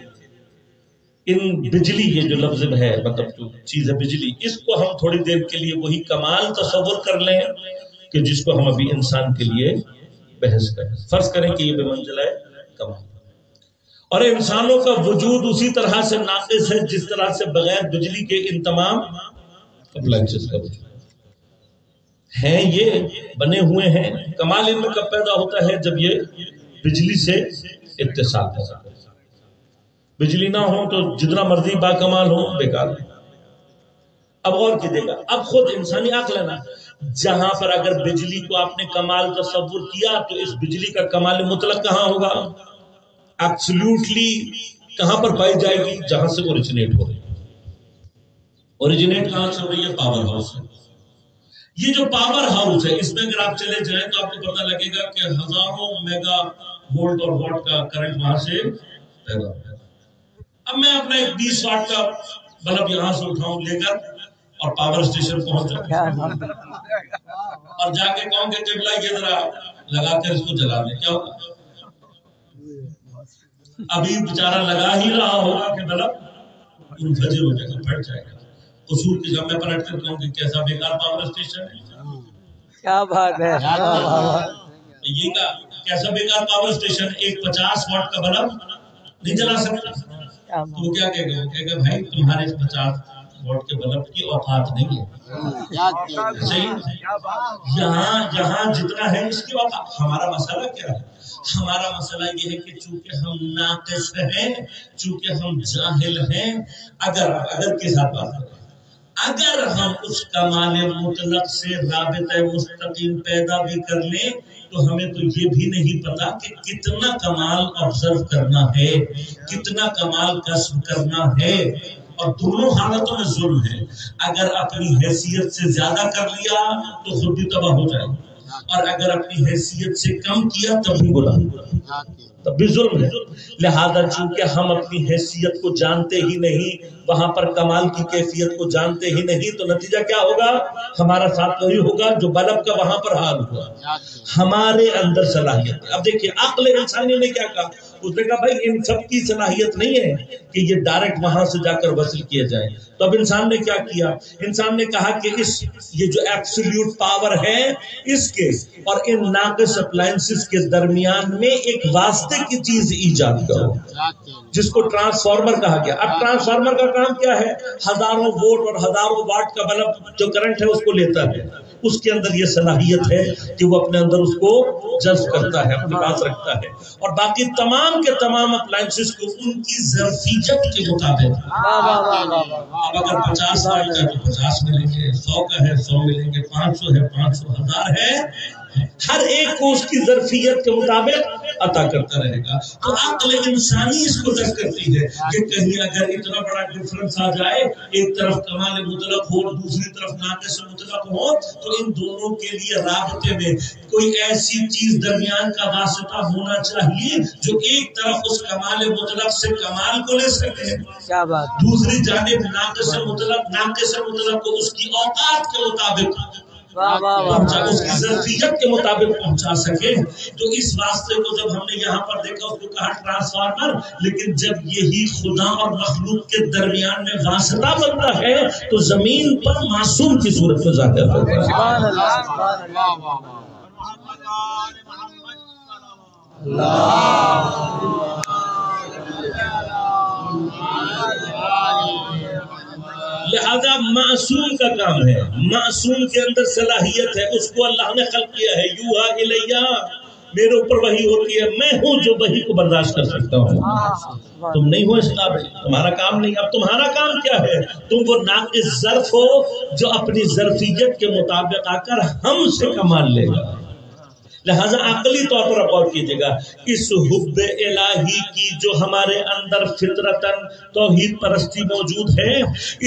Speaker 3: ان بجلی، یہ جو لفظ ہے مطلب جو چیز ہے بجلی، اس کو ہم تھوڑی دیر کے لیے وہی کمال تصور کر لیں کہ جس کو ہم ابھی انسان کے لیے بحث کریں. فرض کریں کہ یہ بے منزلہ ہے کمال، اور انسانوں کا وجود اسی طرح سے ناقص ہے جس طرح سے بغیر بجلی کے ان تمام اپلائنسز کا وجود ہیں. یہ بنے ہوئے ہیں. کمال ان میں کب پیدا ہوتا ہے؟ جب یہ بجلی سے اتصال ہوتا ہے. بجلی نہ ہو تو جتنا مرضی باکمال ہو بیکار ہے. اب غور کیجیے گا، اب خود انسانی عقل ہے نا، جہاں پر اگر بجلی کو آپ نے کمال تصور کیا تو اس بجلی کا کمال مطلق کہاں ہوگا؟ ایبسلیوٹلی کہاں پر پائی جائے گی؟ جہاں سے اوریجنیٹ ہو رہی ہے. اوریجنیٹ کہاں سے ہو رہی ہے؟ پاور ہاؤس ہے. یہ جو پاور ہاؤس ہے اس میں اگر آپ چلے جائیں تو آپ کو پتہ لگے گا کہ ہزاروں میگا وولٹ اور واٹ کا کرنٹ وہاں سے پیدا ہوتا ہے. اب میں اپنا ایک 20 واٹ کا بلب یہاں سے اٹھاؤں لے کر اور پاور اسٹیشن پہنچ جاؤں اور جا کے کہوں کہ قبلہ یہ ذرا لگا کر اس کو جلا دیں، کیا ہوگا؟ ابھی بیچارہ لگا ہی رہا ہوگا کہ بلب منفجر ہو جائے گا، پھٹ جائے گا. قصور کی جب میں پلٹ کر کہوں کہ کیسا بیکار پاور اسٹیشن ہے.
Speaker 2: کیا بات ہے،
Speaker 3: یہ کا کیسا بیکار پاور اسٹیشن، ایک 50 واٹ کا بلب نہیں جلا سکتا. تو وہ کیا کہے گا؟ وہ کہے گا بھائی تمہارے 50 واٹ کے بلب کی اوقات نہیں ہے. صحیح، یہاں جتنا ہے اس کی اوقات. ہمارا مسئلہ کیا ہے؟ ہمارا مسئلہ یہ ہے کہ چونکہ ہم ناقص ہیں، چونکہ ہم جاہل ہیں، اگر کے ساتھ بات کریں، اگر ہم اس کمال مطلق سے رابطہ مستقیم پیدا بھی کر لیں تو ہمیں تو یہ بھی نہیں پتا کہ کتنا کمال آبزرو کرنا ہے، کتنا کمال کسب کرنا ہے. اور دونوں حالتوں میں ظلم ہے. اگر اپنی حیثیت سے زیادہ کر لیا تو خود بھی تباہ ہو جائے، اور اگر اپنی حیثیت سے کم کیا تب بھی گناہ، تب بھی ظلم ہے. لہذا چونکہ ہم اپنی حیثیت کو جانتے ہی نہیں، وہاں پر کمال کی کیفیت کو جانتے ہی نہیں، تو نتیجہ کیا ہوگا؟ ہمارا ساتھ وہی ہوگا جو بلب کا وہاں پر حال ہوا. ہمارے اندر صلاحیت. اب دیکھیے عقل انسانی نے کیا کہا؟ اس نے کہا بھائی ان سب کی صلاحیت نہیں ہے کہ یہ ڈائریکٹ وہاں سے جا کر وصل کیے جائیں. تو اب انسان نے کیا کیا؟ انسان نے کہا کہ یہ جو ایبسلیوٹ پاور ہے اس کے اور ان ناقص اپلائنسز کے درمیان میں ایک واسطے کی چیز ایجاد کرو جس کو ٹرانسفارمر کہا گیا. اب ٹرانسفارمر کا کام کیا ہے؟ ہزاروں وولٹ اور ہزاروں واٹ کا بلب جو کرنٹ ہے اس کو لیتا ہے. اس کے اندر یہ صلاحیت ہے کہ وہ اپنے اندر اس کو جذب کرتا ہے، اپنے پاس رکھتا ہے، اور باقی تمام کے تمام اپلائنسز کو ان کی ظرفیت کے مطابق، اب اگر 50 واٹ کا تو 50 ملیں گے، 100 کا ہے 100 ملیں گے، 500 ہے 500، 1000 ہے، ہر ایک کو اس کی ظرفیت کے مطابق عطا کرتا رہے گا. تو عقل انسانی اس کو درک کرتی ہے کہ کہیں اگر اتنا بڑا ڈفرنس آ جائے، ایک طرف کمال مطلق ہو دوسری طرف ناقص مطلق ہو، تو ان دونوں کے لیے رابطے میں کوئی ایسی چیز درمیان کا واسطہ ہونا چاہیے جو ایک طرف اس کمال مطلق سے کمال کو لے سکے، دوسری جانب ناقص مطلق کو اس کی اوقات کے مطابق پہنچا، اس کی ظرفیت کے مطابق پہنچا سکے. تو اس واسطے کو جب ہم نے یہاں پر دیکھا اس کو کہا ٹرانسفارمر، لیکن جب یہی خدا اور مخلوق کے درمیان میں واسطہ بنتا ہے تو زمین پر معصوم کی صورت میں ظاہر ہوتا ہے.
Speaker 2: سبحان اللہ سبحان اللہ.
Speaker 3: لہذا معصوم کا کام ہے، معصوم کے اندر صلاحیت ہے، اس کو اللہ نے خلق کیا ہے. یوحا الیہ، میرے اوپر وحی ہوتی ہے، میں ہوں جو وحی کو برداشت کر سکتا ہوں. تم نہیں ہو اس قابل، تمہارا کام نہیں. اب تمہارا کام کیا ہے؟ تم وہ ناقص ظرف ہو جو اپنی ظرفیت کے مطابق آ کر ہم سے کمال لے گا. لہذا عقلی طور پر غور کیجیے گا، اس حب الہی کی جو ہمارے اندر فطرتاً توحید پرستی موجود ہے،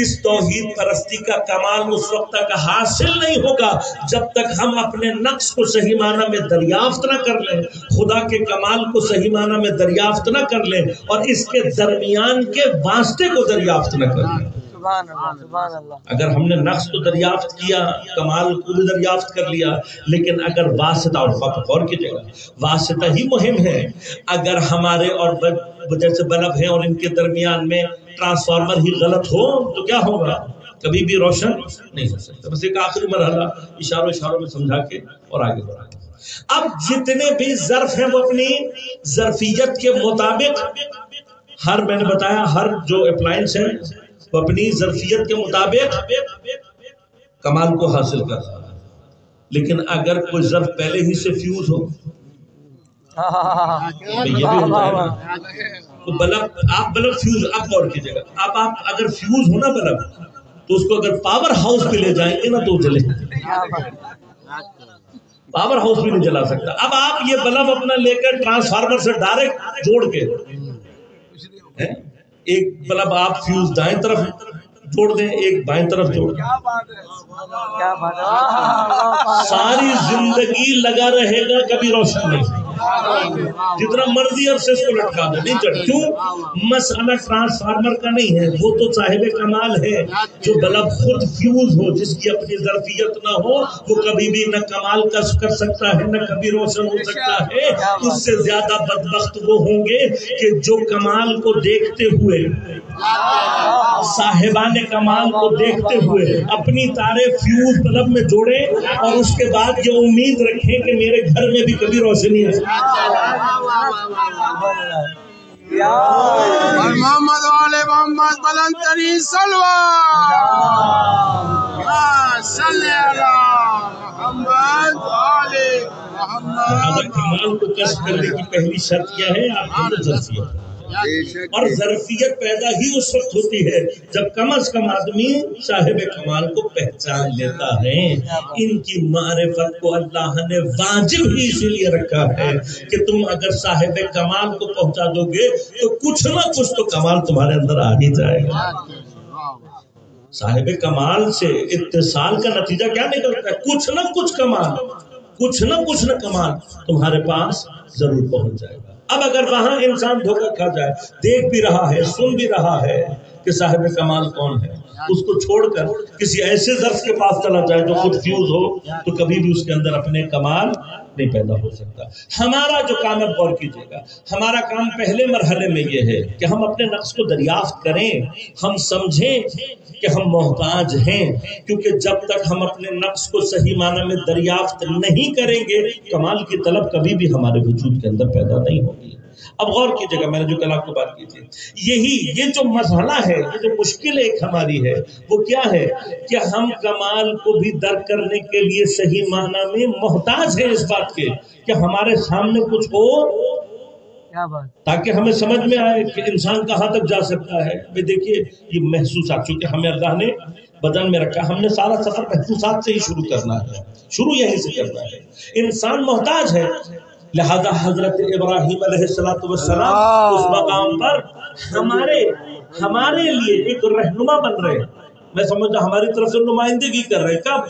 Speaker 3: اس توحید پرستی کا کمال اس وقت تک حاصل نہیں ہوگا جب تک ہم اپنے نقص کو صحیح معنی میں دریافت نہ کر لیں، خدا کے کمال کو صحیح معنی میں دریافت نہ کر لیں، اور اس کے درمیان کے واسطے کو دریافت نہ کر لیں.
Speaker 2: سبحان اللہ سبحان اللہ.
Speaker 3: اگر ہم نے نقص کو دریافت کیا، کمال کو بھی دریافت کر لیا، لیکن اگر واسطہ، اور غور کیجیے گا واسطہ ہی مہم ہے. اگر ہمارے اور جیسے بلب ہیں اور ان کے درمیان میں ٹرانسفارمر ہی غلط ہو تو کیا ہوگا؟ کبھی بھی روشن نہیں ہو سکتا. بس ایک آخری مرحلہ اشاروں میں سمجھا کے اور آگے بڑھا. اب جتنے بھی ظرف ہیں وہ اپنی ظرفیت کے مطابق، میں نے بتایا ہر جو اپلائنس ہے وہ اپنی ظرفیت کے مطابق کمال کو حاصل کر رہا ہے. لیکن اگر کوئی ظرف پہلے ہی سے فیوز ہو تو یہ بھی ہو جائے گا. تو بلب فیوز، اب غور کیجیے گا، اب آپ اگر فیوز ہو نا بلب، تو اس کو اگر پاور ہاؤس پہ لے جائیں گے نا تو جلے، پاور ہاؤس بھی نہیں جلا سکتا. اب آپ یہ بلب اپنا لے کر ٹرانسفارمر سے ڈائریکٹ جوڑ کے، ایک بلب آپ فیوز دائیں طرف جوڑ دیں، ایک بائیں طرف جوڑ دیں، ساری زندگی لگا رہے گا، کبھی روشن نہیں. جتنا مرضی عرصے اس کو لٹکا دو نہیں چڑھ. کیوں؟ مسئلہ ٹرانسفارمر کا نہیں ہے، وہ تو صاحب کمال ہے. جو بلب خود فیوز ہو، جس کی اپنی ظرفیت نہ ہو، وہ کبھی بھی نہ کمال کسب کر سکتا ہے نہ کبھی روشن ہو سکتا ہے. اس سے زیادہ بدبخت وہ ہوں گے کہ جو کمال کو دیکھتے ہوئے، صاحبان کمال کو دیکھتے ہوئے اپنی تارے فیوز بلب میں جوڑیں اور اس کے بعد یہ امید رکھیں کہ میرے گھر میں بھی کبھی روشنی ہے.
Speaker 1: محمد والے محمد بلند ترین صلوات صلی اللہ محمد والے محمد.
Speaker 3: کمال کو کسب کرنے کی پہلی شرط کیا ہے؟ آپ کو ظرفیت. اور ظرفیت پیدا ہی اس وقت ہوتی ہے جب کم از کم آدمی صاحب کمال کو پہچان لیتا ہے. ان کی معرفت کو اللہ نے واجب ہی اسی لیے رکھا ہے کہ تم اگر صاحب کمال کو پہنچا دو گے تو کچھ نہ کچھ تو کمال تمہارے اندر آ ہی جائے گا. صاحب کمال سے اتصال کا نتیجہ کیا نکلتا ہے؟ کچھ نہ کچھ کمال تمہارے پاس ضرور پہنچ جائے گا. اب اگر وہاں انسان دھوکہ کھا جائے، دیکھ بھی رہا ہے، سن بھی رہا ہے کہ صاحب کمال کون ہے، اس کو چھوڑ کر کسی ایسے ظرف کے پاس چلا جائے جو خود فیوز ہو، تو کبھی بھی اس کے اندر اپنے کمال نہیں پیدا ہو سکتا. ہمارا جو کام ہے، غور کیجیے گا، ہمارا کام پہلے مرحلے میں یہ ہے کہ ہم اپنے نقص کو دریافت کریں، ہم سمجھیں کہ ہم محتاج ہیں. کیونکہ جب تک ہم اپنے نقص کو صحیح معنی میں دریافت نہیں کریں گے، کمال کی طلب کبھی بھی ہمارے وجود کے اندر پیدا نہیں ہوگی. اب غور کیجیے گا، میں نے جو کل آپ کو بات کی تھی، یہ جو مسئلہ ہے، یہ جو مشکل ایک ہماری ہے، وہ کیا ہے کہ ہم کمال کو بھی درک کرنے کے لیے صحیح معنی میں محتاج ہیں اس بات کے کہ ہمارے سامنے کچھ ہو تاکہ ہمیں سمجھ میں آئے کہ انسان کہاں تک جا سکتا ہے. دیکھیے یہ محسوسات، چونکہ ہمیں اللہ نے بدن میں رکھا، ہم نے سارا سفر محسوسات سے ہی شروع کرنا ہے، شروع یہیں سے کرنا ہے. انسان محتاج ہے. لہذا حضرت ابراہیم علیہ السلام اس مقام پر ہمارے لیے ایک رہنما بن رہے ہیں. میں سمجھتا ہماری طرف سے نمائندگی کر رہے ہیں. کب؟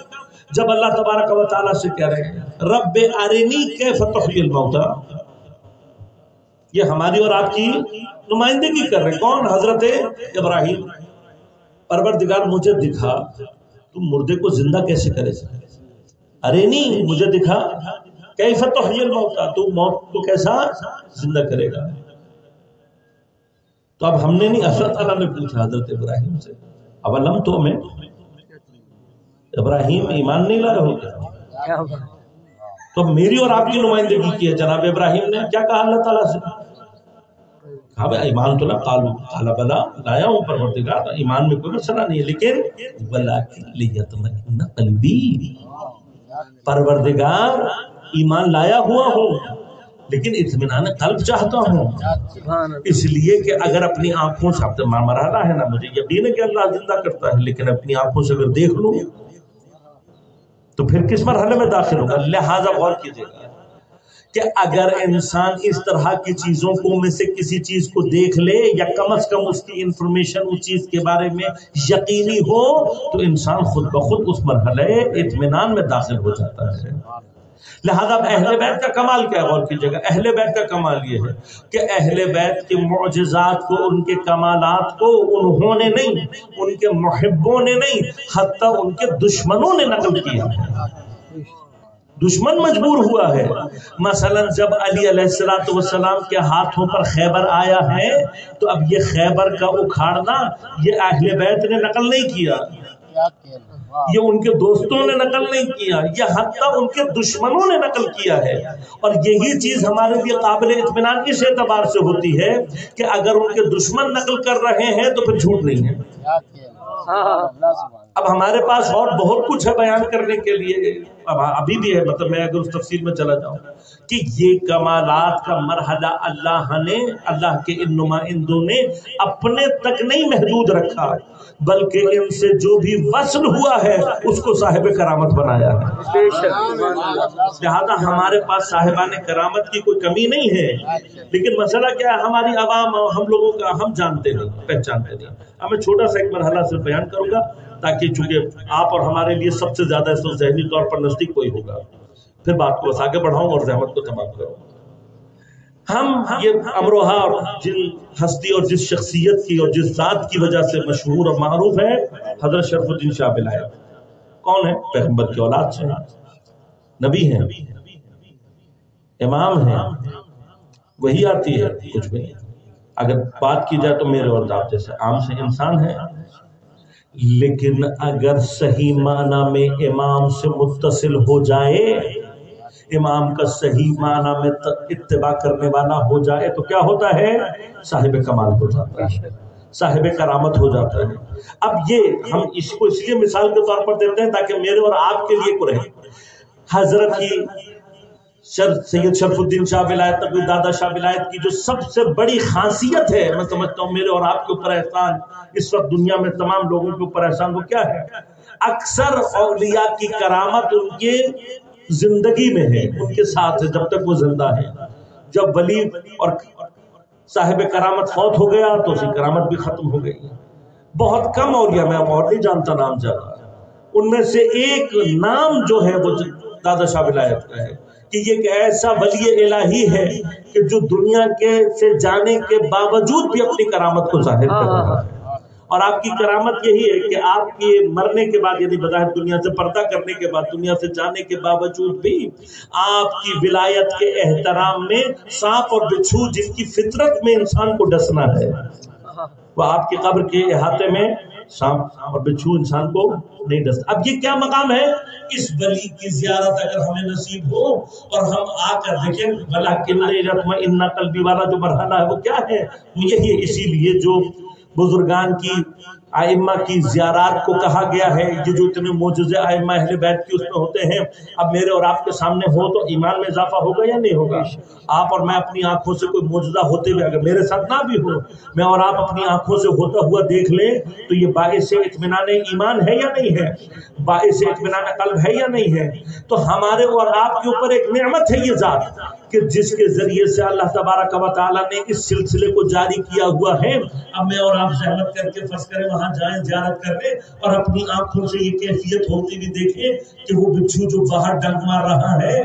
Speaker 3: جب اللہ تبارک و تعالیٰ سے کہہ رہے ہیں رب ارنی کیف تحیی الموتی. یہ ہماری اور آپ کی نمائندگی کر رہے ہیں. کون؟ حضرت ابراہیم. پروردگار مجھے دکھا تم مردے کو زندہ کیسے کرے. ارے نہیں مجھے دکھا کیف تحیی الموتى، تو موت کو کیسا زندہ کرے گا؟ تو اب ہم نے نہیں، اللہ تعالیٰ نے پوچھا حضرت ابراہیم سے، اولم تؤمن، ابراہیم ایمان نہیں لائے ہو کیا؟ تو میری اور آپ کی نمائندگی کی ہے جناب ابراہیم نے کیا کہا اللہ تعالیٰ سے؟ کہا بھائی ایمان تو نہ، قال بلا، لایا ہوں پروردگار، ایمان میں کوئی مسئلہ نہیں ہے، لیکن ولکن لیطمئن قلبی، پروردگار ایمان لایا ہوا ہوں لیکن اطمینان قلب چاہتا ہوں، اس لیے کہ اگر اپنی آنکھوں سے، اب تو مرحلہ ہے نا، مجھے یقین ہے کہ اللہ زندہ کرتا ہے، لیکن اپنی آنکھوں سے اگر دیکھ لوں تو پھر کس مرحلے میں داخل ہوگا؟ لہذا غور کیجیے گا کہ اگر انسان اس طرح کی چیزوں کو میں سے کسی چیز کو دیکھ لے یا کم از کم اس کی انفارمیشن اس چیز کے بارے میں یقینی ہو تو انسان خود بخود اس مرحلے اطمینان میں داخل ہو جاتا ہے۔ لہذا اہل بیت کا کمال کیا ہے؟ غور کیجیے گا، اہل بیت کا کمال یہ ہے کہ اہل بیت کے معجزات کو، ان کے کمالات کو انہوں نے نہیں، ان کے محبوں نے نہیں، حتیٰ ان کے دشمنوں نے نقل کیا ہے۔ دشمن مجبور ہوا ہے، مثلا جب علی علیہ السلام کے ہاتھوں پر خیبر آیا ہے تو اب یہ خیبر کا اکھاڑنا یہ اہل بیت نے نقل نہیں کیا، یہ ان کے دوستوں نے نقل نہیں کیا، یہ حتیٰ ان کے دشمنوں نے نقل کیا ہے۔ اور یہی چیز ہمارے لیے قابل اطمینان اس اعتبار سے ہوتی ہے کہ اگر ان کے دشمن نقل کر رہے ہیں تو پھر جھوٹ نہیں ہے۔ اب ہمارے پاس اور بہت کچھ ہے بیان کرنے کے لیے، اب ابھی بھی ہے، مطلب میں اگر اس تفصیل میں چلا جاؤں کہ یہ کمالات کا مرحلہ اللہ نے، اللہ کے ان نمائندوں نے اپنے تک نہیں محدود رکھا، بلکہ ان سے جو بھی وصل ہوا ہے اس کو صاحب کرامت بنایا ہے۔ لہذا ہمارے پاس صاحبان کرامت کی کوئی کمی نہیں ہے، لیکن مسئلہ کیا ہے، ہماری عوام، ہم لوگوں کا ہم جانتے نہیں، پہچانتے نہیں۔ اب میں چھوٹا سا ایک مرحلہ سے بیان کروں گا تاکہ چونکہ آپ اور ہمارے لیے سب سے زیادہ اس وقت ذہنی طور پر نزدیک کوئی ہوگا، پھر بات کو آگے بڑھاؤں اور زحمت کو تمام کروں۔ ہم یہ امروہا اور جن ہستی اور جس شخصیت کی اور جس ذات کی وجہ سے مشہور اور معروف ہے، حضرت شرف الدین شاہ ولایت کون ہے؟ پیغمبر کی اولاد سے نبی ہیں، امام ہیں، وہی آتی ہے، کچھ بھی نہیں۔ اگر بات کی جائے تو میرے اور آپ جیسے عام سے انسان ہیں، لیکن اگر صحیح معنی میں امام سے متصل ہو جائے، امام کا صحیح معنی میں اتباع کرنے والا ہو جائے تو کیا ہوتا ہے؟ صاحب کمال ہو جاتا ہے، صاحب کرامت ہو جاتا ہے۔ اب یہ ہم اس کو اس لیے مثال کے طور پر دیتے ہیں تاکہ میرے اور آپ کے لیے کو رہے۔ حضرت کی سید شرف الدین شاہ ولایت تقوی دادا شاہ ولایت کی جو سب سے بڑی خاصیت ہے، میں سمجھتا ہوں میرے اور آپ کے اوپر احسان، اس وقت دنیا میں تمام لوگوں کے اوپر احسان، وہ کیا ہے؟ اکثر اولیاء کی کرامت ان کے زندگی میں ہے، ان کے ساتھ ہے جب تک وہ زندہ ہے۔ جب ولی اور صاحب کرامت فوت ہو گیا تو اسی کرامت بھی ختم ہو گئی۔ بہت کم اولیاء، میں اور نہیں جانتا نام زیادہ، ان میں سے ایک نام جو ہے وہ دادا شاہ ولایت کا ہے کہ یہ ایک ایسا ولی الہی ہے کہ جو دنیا کے سے جانے کے باوجود بھی اپنی کرامت کو ظاہر کر رہا ہے۔ اور آپ کی کرامت یہی ہے کہ آپ کے مرنے کے بعد، یعنی بظاہر دنیا سے پردہ کرنے کے بعد، دنیا سے جانے کے باوجود بھی آپ کی ولایت کے احترام میں سانپ اور بچھو جن کی فطرت میں انسان کو ڈسنا ہے، وہ آپ کی قبر کے احاطے میں سانپ اور بچھو انسان کو نہیں ڈستا۔ اب یہ کیا مقام ہے؟ اس ولی کی زیارت اگر ہمیں نصیب ہو اور ہم آ کر دیکھیں ولیکن لیطمئن قلبی والا جو مرحلہ ہے وہ کیا ہے؟ یہی ہے۔ اسی لیے جو بزرگان کی ائمہ کی زیارات کو کہا گیا ہے، یہ جو اتنے معجزے ائمہ اہل بیت کی اس میں ہوتے ہیں، اب میرے اور آپ کے سامنے ہو تو ایمان میں اضافہ ہوگا یا نہیں ہوگا؟ آپ اور میں اپنی آنکھوں سے کوئی معجزہ ہوتے ہوئے اگر میرے ساتھ نہ بھی ہو، میں اور آپ اپنی آنکھوں سے ہوتا ہوا دیکھ لیں تو یہ باعث اطمینان ایمان ہے یا نہیں ہے؟ باعث اطمینان قلب ہے یا نہیں ہے؟ تو ہمارے اور آپ کے اوپر ایک نعمت ہے یہ ذات کہ جس کے ذریعے سے اللہ تبارک و تعالیٰ نے اس سلسلے کو جاری کیا ہوا ہے۔ اب میں اور آپ زحمت کر کے فرض کریں وہاں جائیں، زیارت کریں اور اپنی آنکھوں سے یہ کیفیت ہوتی بھی دیکھیں کہ وہ بچھو جو باہر ڈنک مار رہا ہے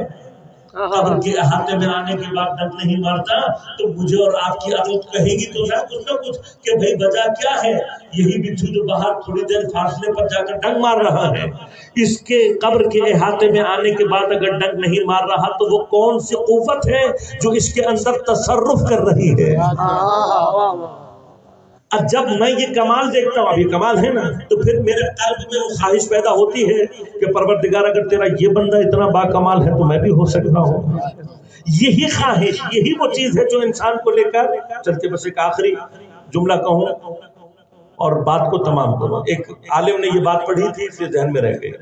Speaker 3: قبر کے احاطے میں آنے کے بعد ڈنگ نہیں مارتا تو مجھے اور آپ کی عادت کہے گی تو کچھ نہ کچھ کہ بھائی وجہ کیا ہے؟ یہی بچھو جو باہر تھوڑی دیر فاصلے پر جا کر ڈنگ مار رہا ہے، اس کے قبر کے احاطے میں آنے کے بعد اگر ڈنگ نہیں مار رہا تو وہ کون سی قوت ہے جو اس کے اندر تصرف کر رہی ہے؟ اب جب میں یہ کمال دیکھتا ہوں، اب یہ کمال ہے نا، تو پھر میرے قلب میں وہ خواہش پیدا ہوتی ہے کہ پروردگار اگر تیرا یہ بندہ اتنا با کمال ہے تو میں بھی ہو سکتا ہوں۔ یہی خواہش، یہی وہ چیز ہے جو انسان کو لے کر چلتے۔ بس ایک آخری جملہ کہوں اور بات کو تمام کروں۔ ایک عالم نے یہ بات پڑھی تھی، اس لیے ذہن میں رہ گئی۔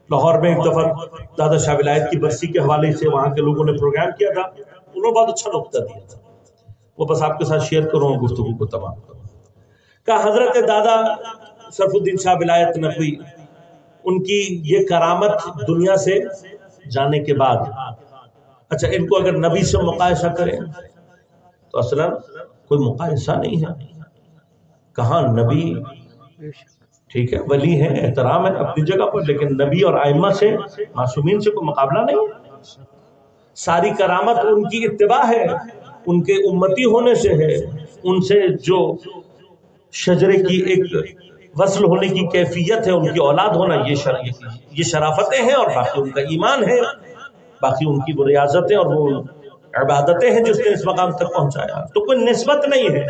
Speaker 3: لاہور میں ایک دفعہ دادا شاہ ولایت کی برسی کے حوالے سے وہاں کے لوگوں نے پروگرام کیا تھا، انہوں نے بہت اچھا نقطہ دیا تھا، وہ بس آپ کے ساتھ شیئر کروں، گفتگو کو تمام کروں۔ کہ حضرت دادا شرف الدین شاہ ولایت نقوی، ان کی یہ کرامت دنیا سے جانے کے بعد، اچھا ان کو اگر نبی سے مقایسہ کریں تو اصلا کوئی مقایسہ نہیں ہے۔ کہاں نبی، ٹھیک ہے ولی ہے، احترام ہے اپنی جگہ پر، لیکن نبی اور ائمہ سے، معصومین سے کوئی مقابلہ نہیں ہے۔ ساری کرامت ان کی اتباع ہے، ان کے امتی ہونے سے ہے، ان سے جو شجرے کی ایک وصل ہونے کی کیفیت ہے، ان کی اولاد ہونا، یہ شرافتیں ہیں، اور باقی ان کا ایمان ہے، باقی ان کی وہ ریاضتیں اور وہ عبادتیں ہیں جس نے اس مقام تک پہنچایا۔ تو کوئی نسبت نہیں ہے،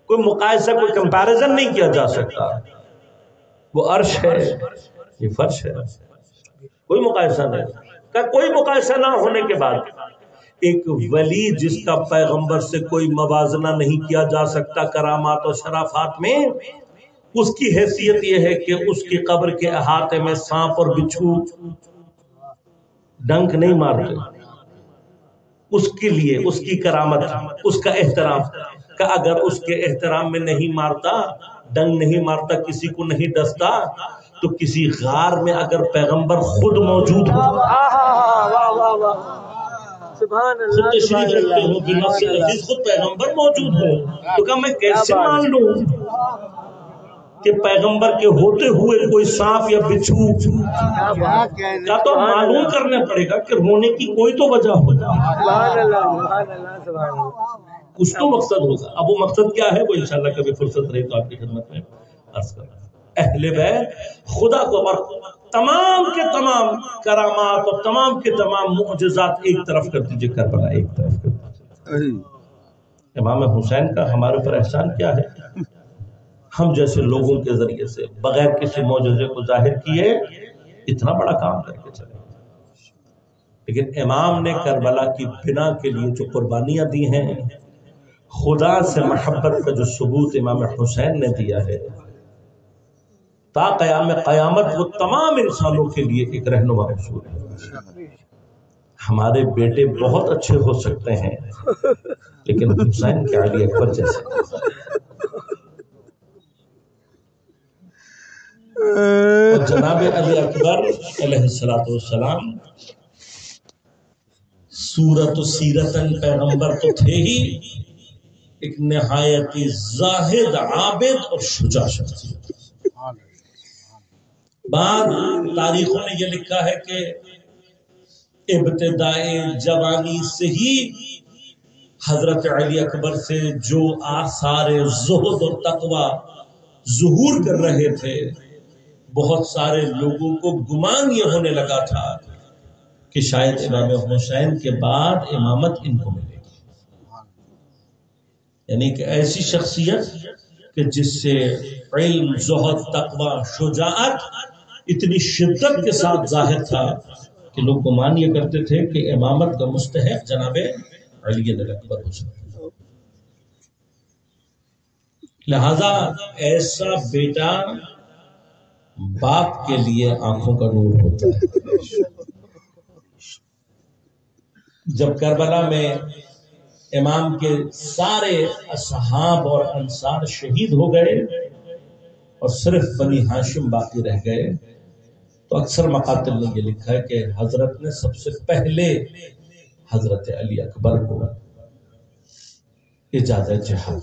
Speaker 3: کوئی مقایسہ، کوئی کمپیریزن نہیں کیا جا سکتا۔ وہ عرش ہے، یہ فرش ہے، کوئی مقایسہ نہیں۔ کوئی مقایسہ نہ ہونے کے بعد ایک ولی جس کا پیغمبر سے کوئی موازنہ نہیں کیا جا سکتا کرامات اور شرافات میں، اس کی حیثیت یہ ہے کہ اس کی قبر کے احاطے میں سانپ اور بچھو ڈنک نہیں مارتے۔ اس کے لیے اس کی کرامت، اس کا احترام، کہ اگر اس کے احترام میں نہیں مارتا، ڈنگ نہیں مارتا، کسی کو نہیں ڈستا، تو کسی غار میں اگر پیغمبر خود موجود ہو، خود تشریف رکھتے ہو، بنفس عزیز خود پیغمبر موجود ہو، تو کہ میں کیسے مان لوں کہ پیغمبر کے ہوتے ہوئے کوئی سانپ یا بچھو کا؟ تو معلوم کرنا پڑے گا کہ ہونے کی کوئی تو وجہ ہوگا، کچھ تو مقصد ہوگا۔ اب وہ مقصد کیا ہے، وہ انشاءاللہ کبھی فرصت رہی تو آپ کی خدمت میں عرض کرنا۔ اہل بیت خدا کو، اور تمام کے تمام کرامات اور تمام کے تمام معجزات ایک طرف کر دیجئے، کربلا ایک طرف کر دیجئے۔ امام حسین کا ہمارے پر احسان کیا ہے؟ ہم جیسے لوگوں کے ذریعے سے بغیر کسی معجزے کو ظاہر کیے اتنا بڑا کام کر کے چلے، لیکن امام نے کربلا کی بنا کے لیے جو قربانیاں دی ہیں، خدا سے محبت کا جو ثبوت امام حسین نے دیا ہے، تا قیام قیامت وہ تمام انسانوں کے لیے ایک رہنما اصول ہے۔ ہمارے بیٹے بہت اچھے ہو سکتے ہیں، لیکن حسین کے علی اکبر جیسے، اور جناب علی اکبر علیہ السلام صورت و سیرتاً پیغمبر تو تھے ہی، ایک نہایت زاہد، عابد اور شجاع شخصیت۔ بعد تاریخوں نے یہ لکھا ہے کہ ابتدائی جوانی سے ہی حضرت علی اکبر سے جو آثار زہد اور تقوی ظہور کر رہے تھے، بہت سارے لوگوں کو گمان یہ ہونے لگا تھا کہ شاید امام حسین کے بعد امامت ان کو ملے گی، یعنی کہ ایسی شخصیت کہ جس سے علم، زہد، تقوی، شجاعت اتنی شدت کے ساتھ ظاہر تھا کہ لوگ گمان یہ کرتے تھے کہ امامت کا مستحق جناب علی اکبر ہو سکتا ہے۔ لہذا ایسا بیٹا باپ کے لیے آنکھوں کا نور ہوتا ہے۔ جب کربلا میں امام کے سارے اصحاب اور انصار شہید ہو گئے اور صرف بنی ہاشم باقی رہ گئے، تو اکثر مقاتل نے یہ لکھا ہے کہ حضرت نے سب سے پہلے حضرت علی اکبر کو اجازت جہاد،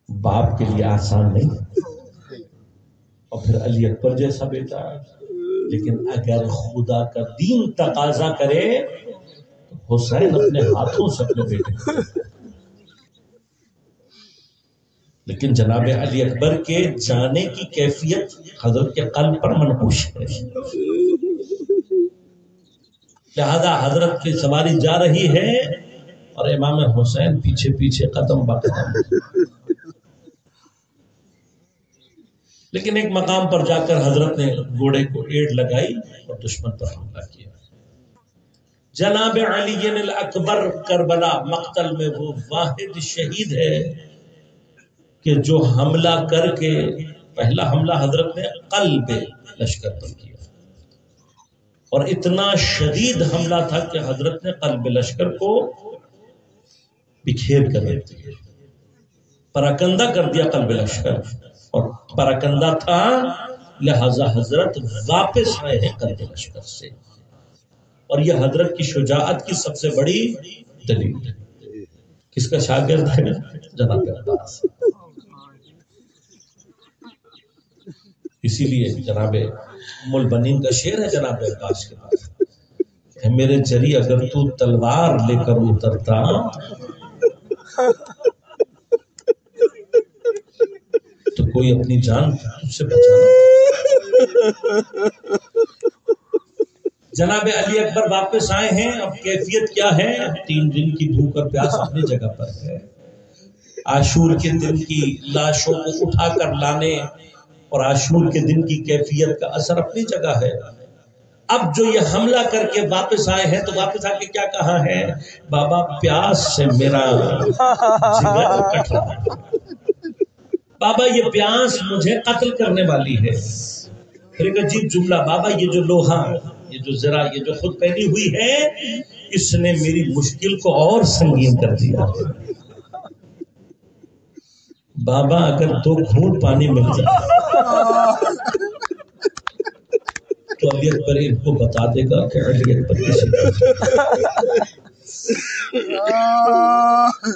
Speaker 3: باپ کے لیے آسان نہیں، اور پھر علی اکبر جیسا بیٹا لیکن اگر خدا کا دین تقاضا کرے تو حسین اپنے ہاتھوں سے اپنے بیٹے کو، لیکن جناب علی اکبر کے جانے کی کیفیت حضرت کے قلب پر منقوش ہے، لہذا حضرت کی سواری جا رہی ہے اور امام حسین پیچھے پیچھے قدم با قدم، لیکن ایک مقام پر جا کر حضرت نے گھوڑے کو ایڑ لگائی اور دشمن پر حملہ کیا۔ جناب علی الاکبر کربلا مقتل میں وہ واحد شہید ہے کہ جو حملہ کر کے، پہلا حملہ حضرت نے قلب لشکر پر کیا اور اتنا شدید حملہ تھا کہ حضرت نے قلب لشکر کو بکھیر کر رکھ دیا، پراکندہ کر دیا قلب لشکر، اور پراکندہ تھا لہذا حضرت واپس آئے ہیں قلب لشکر سے، اور یہ حضرت کی شجاعت کی سب سے بڑی دلیل ہے۔ کس کا شاگرد ہے؟ جناب عباس۔ اسی لیے جناب ام البنین کا شعر ہے جناب عباس کے پاس کہ میرے جری اگر تو تلوار لے کر اترتا تو کوئی اپنی جان تجھ سے بچانا۔ جناب علی اکبر واپس آئے ہیں، اب کیفیت کیا ہے؟ 3 دن کی بھوک اور پیاس اپنی جگہ پر ہے، عاشور کے دن کی لاشوں کو اٹھا کر لانے اور عاشور کے دن کی کیفیت کا اثر اپنی جگہ ہے۔ اب جو یہ حملہ کر کے واپس آئے ہیں تو واپس آ کے کیا کہا ہے؟ بابا پیاس سے میرا جگر کٹ رہا ہے، بابا یہ پیاس مجھے قتل کرنے والی ہے۔ پھر ایک عجیب جملہ، بابا یہ جو لوہا، یہ جو زرا، یہ جو خود پہنی ہوئی ہے، اس نے میری مشکل کو اور سنگین کر دیا۔ بابا اگر 2 گھونٹ پانی مل جائے تو علی اکبر ان کو بتا دے گا کہ علی اکبر کسی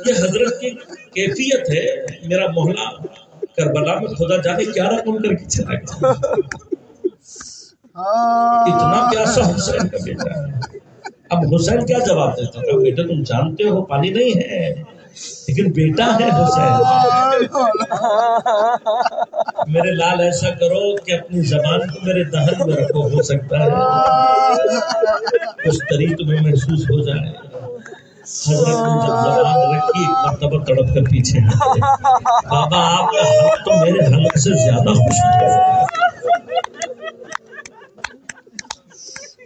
Speaker 3: یہ حضرت کی کیفیت ہے۔ میرا مولا کربلا میں خدا جانے کیا رقم کر کے چلا گیا، اتنا پیاسا حسین کا بیٹا ہے۔ اب حسین کیا جواب دیتا ہے؟ بیٹا تم جانتے ہو پانی نہیں ہے، لیکن بیٹا ہے حسین۔ میرے لال ایسا کرو کہ اپنی زبان کو میرے دہن میں رکھو، ہو سکتا ہے اس طریق میں محسوس ہو جائے۔ حضرت نے جب زبان رکھی ایک مرتبہ تڑپ کر پیچھے ہٹے، بابا آپ کا حق تو میرے حق سے زیادہ خوش ہے۔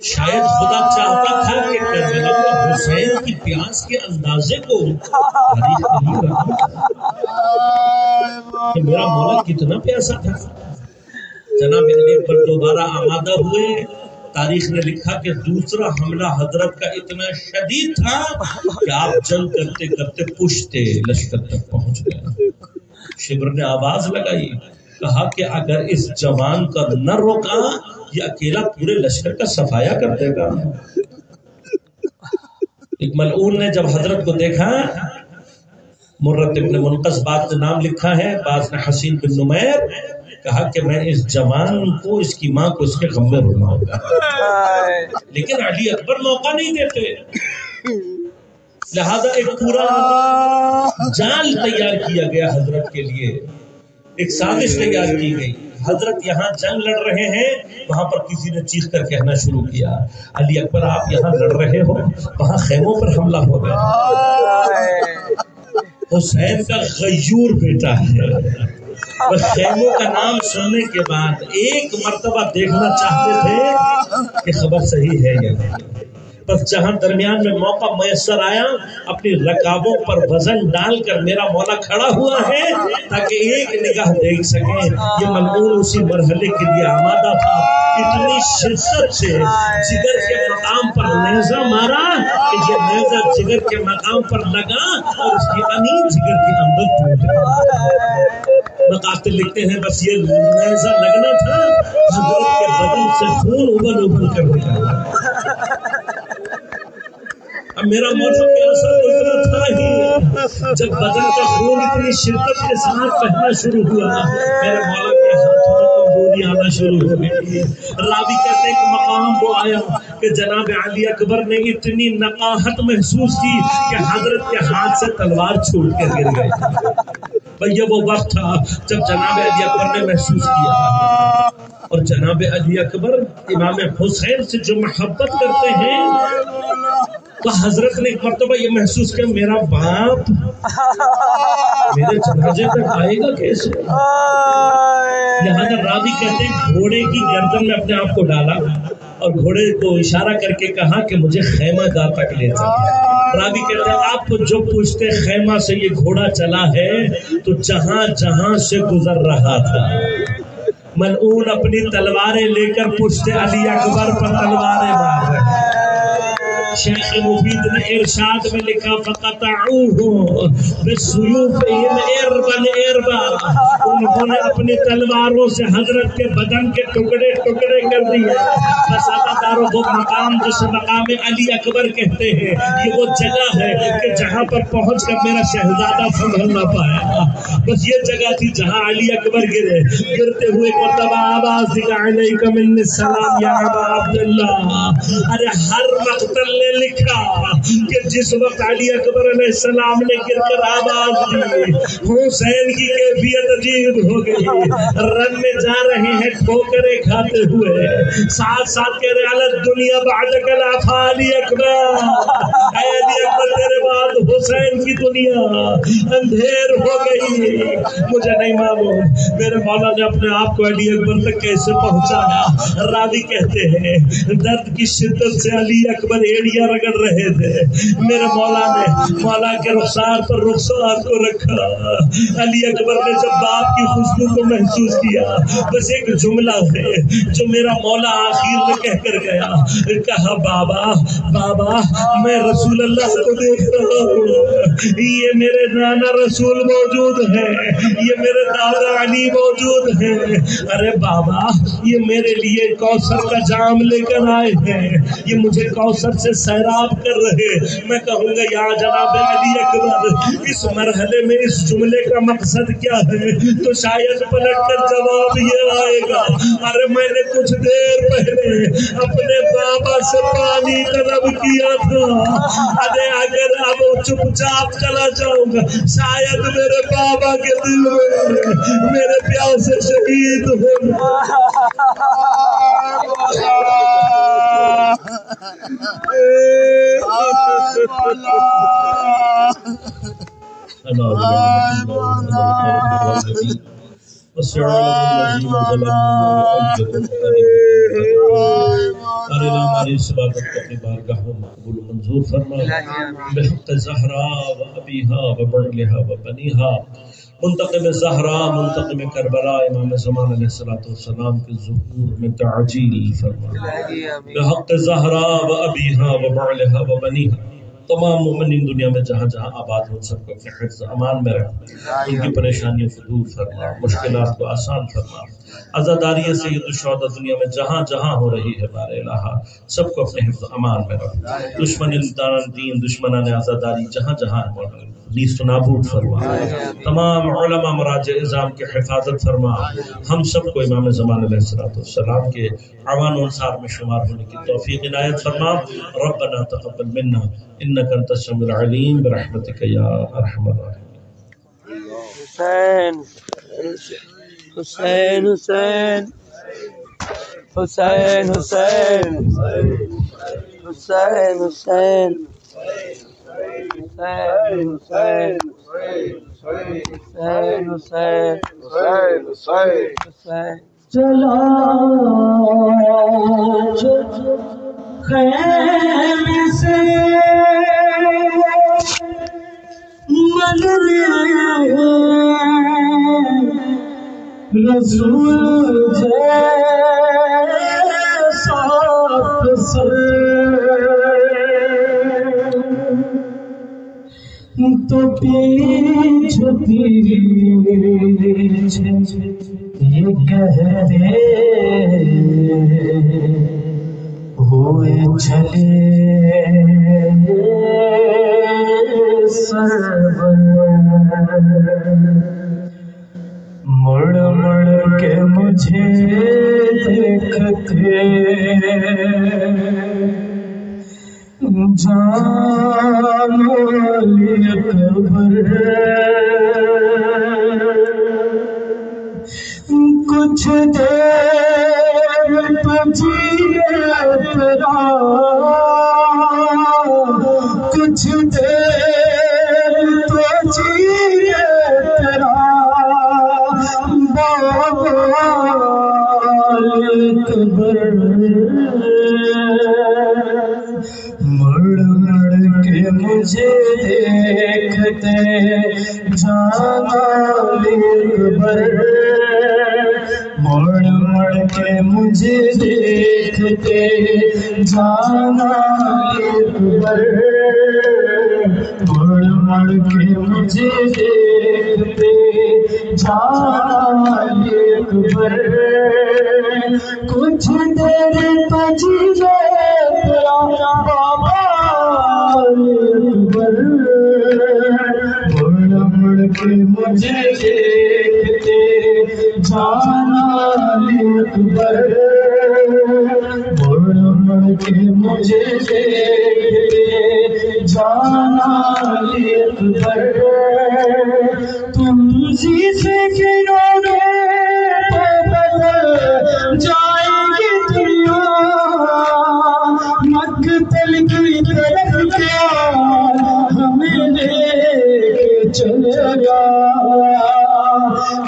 Speaker 3: شاید خدا چاہتا تھا کہ کربلا میں حسین کی پیاس کے اندازے کو تاریخ نہیں رہا کہ میرا مولا کتنا پیاسا تھا۔ جناب علی اکبر دوبارہ آمادہ ہوئے، تاریخ نے لکھا کہ دوسرا حملہ حضرت کا اتنا شدید تھا کہ آپ جنگ کرتے کرتے پشتے لشکر تک پہنچ گئے۔ شبر نے آواز لگائی، کہا کہ اگر اس جوان کا نہ روکا یہ اکیلا پورے لشکر کا صفایا کر دے گا۔ ایک ملعون نے جب حضرت کو دیکھا، مرت ابن منقذ بعض نے نام لکھا ہے، بعض نے حسین بن نمیر، کہا کہ میں اس جوان کو، اس کی ماں کو اس کے غم میں رلاؤں گا، لیکن علی اکبر موقع نہیں دیتے، لہذا ایک پورا جال تیار کیا گیا حضرت کے لیے، ایک سازش تیار کی گئی۔ حضرت یہاں جنگ لڑ رہے ہیں، وہاں پر کسی نے چیخ کر کہنا شروع کیا، علی اکبر آپ یہاں لڑ رہے ہو، وہاں خیموں پر حملہ ہو گیا۔ حسین کا غیور بیٹا ہے، بس خیموں کا نام سننے کے بعد ایک مرتبہ دیکھنا چاہتے تھے کہ خبر صحیح ہے یا نہیں۔ بس جہاں درمیان میں موقع میسر آیا، اپنی رکابوں پر وزن ڈال کر میرا مولا کھڑا ہوا ہے تاکہ ایک نگاہ دیکھ سکے۔ یہ ملعون اسی مرحلے کے لیے آمادہ تھا، اتنی شدت سے جگر کے مقام پر نیزہ مارا کہ یہ نیزہ جگر کے مقام پر لگا اور اس کی انین جگر کے اندر ٹوٹ گئی۔ مقاتل لکھتے ہیں بس یہ نیزہ لگنا تھا، حضرت کے بدن سے خون ابل ابل کر نکلا۔ اب میرا مولا پیاسا تو اتنا تھا ہی، جب بدن کا خون اتنی شدت کے ساتھ بہنا شروع ہوا، میرے مولا کے ہاتھوں میں کمزوری گوڑی آنا شروع ہو گئی. راوی کہتے ہیں کہ مقام وہ آیا کہ جناب علی اکبر نے اتنی نقاہت محسوس کی کہ حضرت کے ہاتھ سے تلوار چھوٹ کر گر گئی. یہ وہ وقت تھا جب جناب علی اکبر نے محسوس کیا. اور جناب علی اکبر امام حسین سے جو محبت کرتے ہیں تو حضرت نے ایک مرتبہ یہ محسوس کیا میرا باپ میرے جنازے تک آئے گا کیسے. لہذا راوی کہتے ہیں گھوڑے کی گردن میں اپنے آپ کو ڈالا اور گھوڑے کو اشارہ کر کے کہا کہ مجھے خیمہ گاہ تک لے چلے. راوی کہتے ہیں آپ جو پوچھتے خیمہ سے یہ گھوڑا چلا ہے تو جہاں جہاں سے گزر رہا تھا ملعون اپنی تلواریں لے کر پوچھتے علی اکبر پر تلواریں مار رہے. شیخ مفید نے ارشاد میں لکھا فقطعوہ بسیوفہم اربا اربا. انہوں نے اپنی تلواروں سے حضرت کے بدن کے ٹکڑے ٹکڑے کر دیے. بس دارو وہ مقام جسے مقام علی اکبر کہتے ہیں یہ وہ جگہ ہے کہ جہاں پر پہنچ کر میرا شہزادہ سنبھل نہ پایا. بس یہ جگہ تھی جہاں علی اکبر گرے. گرتے ہوئے مرتبہ آواز دیا علیک من السلام یا ابا عبداللہ. ارے ہر مقتل نے لکھا کہ جس وقت علی اکبر علیہ السلام نے گر کر آواز دی حسین کی کیفیت عجیب ہو گئی. رن میں جا رہے ہیں ٹھوکریں کھاتے ہوئے ساتھ ساتھ کہہ رہے الگ دنیا بعدک العفا علی اکبر. اے علی اکبر تیرے بعد حسین کی دنیا اندھیر ہو گئی. مجھے نہیں معلوم میرے مولا نے اپنے آپ کو علی اکبر تک کیسے پہنچایا. راوی کہتے ہیں درد کی شدت سے علی اکبر ایڑیاں رگڑ رہے تھے. میرے مولا نے مولا کے رخسار پر رخسار کو رکھا. علی اکبر نے جب باپ کی خوشبو کو محسوس کیا بس ایک جملہ ہے جو میرا مولا آخر میں کہہ کر گیا. کہا بابا بابا میں رسول اللہ کو دیکھ رہا ہوں. یہ میرے نانا رسول موجود ہیں یہ میرے دادا علی موجود ہیں. ارے بابا یہ میرے لیے کوثر کا جام لے کر آئے ہیں یہ مجھے کوثر سے سیراب کر رہے. میں کہوں گا یا جناب علی اکبر اس مرحلے میں اس جملے کا مقصد کیا ہے تو شاید پلٹ کر جواب یہ آئے گا ارے میں نے کچھ دیر پہلے اپنے بابا سے پانی طلب کیا تھا. ارے اگر اب چپ چاپ چلا جاؤں گا شاید میرے بابا کے دل میں میرے پیاس سے شہید ہوگا. ہماری اس عبادت کو اپنی بارگاہ میں مقبول و منظور فرما بحق زہراء و ابیہا و بعلہا و بنیہا. منتقم زہراء منتقم کربلا امام زمان علیہ السلام کے ظہور میں تعجیل فرما بحق زہراء و ابیہا و بعلہا و بنیہا. تمام مومنین دنیا میں جہاں جہاں آباد ہو سب کو اپنے حفظ امان میں رکھ. ان کی پریشانیوں کو دور فرما مشکلات کو آسان فرما. عزاداری سید الشہداء دنیا میں جہاں جہاں ہو رہی ہے بار الہ سب کو اپنے حفظ امان میں رکھ. دشمن دین دشمنان عزاداری جہاں جہاں نیست و نابود فرما. تمام علماء مراجع اعظام کی حفاظت فرما. ہم سب کو امام زمان علیہ السلام کے اعوان و انصار میں شمار ہونے کی توفیق عنایت فرما. ربنا تقبل منا انک انت السمیع العلیم برحمتک یا ارحم الراحمین.
Speaker 2: حسین حسین حسین حسین حسین حسین حسین چلا خیمے سے مگر رسول جیسا پسر تو پیچھ یہ گہرے ہوئے چلے سرور مڑ مڑ کے مجھے جانو اکبر کچھ دیر تجھے تیرا کچھ دیر تجھے تیرا بابا اکبر مڑ کے مجھے دیکھتے جانا اکبر مڑ کے مجھے دیکھتے جانا اکبر مڑ کے مجھے دیکھتے جانا اکبر کچھ دیر تجھے تیرا بابا اکبر مڑ کے مجھے دیکھتے جانا اکبر مڑ کے مجھے دیکھتے جانا اکبر تم سے گرو گے تو بدل جائیں گے دنیا مقتل کی طرف کیا ہمیں لے کے چلے گا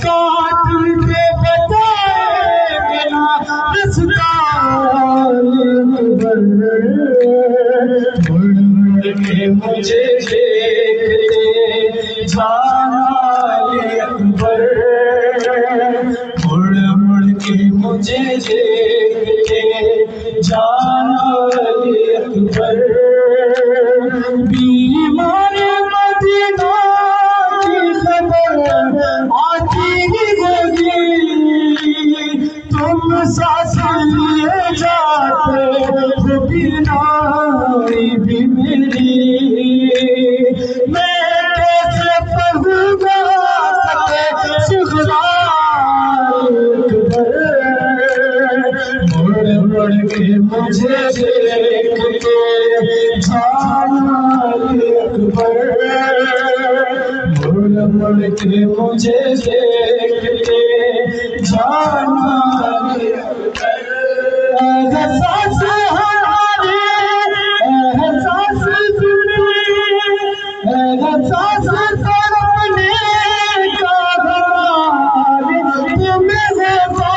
Speaker 2: قاتل کے بتائے بنا رستا اکبر مڑ کے مجھے دیکھتے جانا اکبر مڑ کے مجھے دیکھتے جانا اکبر بیمار مدینہ کی خبر آتی ہی ہوگی تم سانس لیے جاتے ہو بینائی بھی میری میں کیسے پڑھوں گا سغرا اکبر مڑ کے مجھے دیکھتے جانا اکبر مڑ کے مجھے دیکھتے جانا اکبر احساس ہمارے احساس احساس تڑپنے کا ہمارے تمہیں ہوگا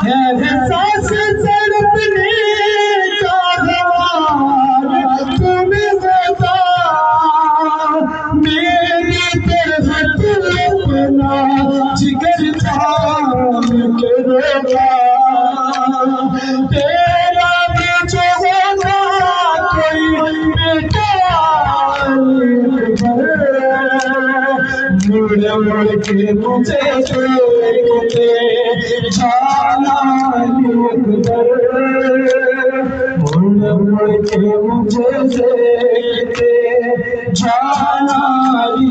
Speaker 2: احساس تڑپنے کا ہمارے تمہیں ہوگا میری طرف تم اپنا جگر تھام کے روگا تیرا بھی جو ہوگا کوئی بیٹا مڑ کے مجھے دیکھتے جانا اکبر مڑ کے مجھے دیکھتے جانا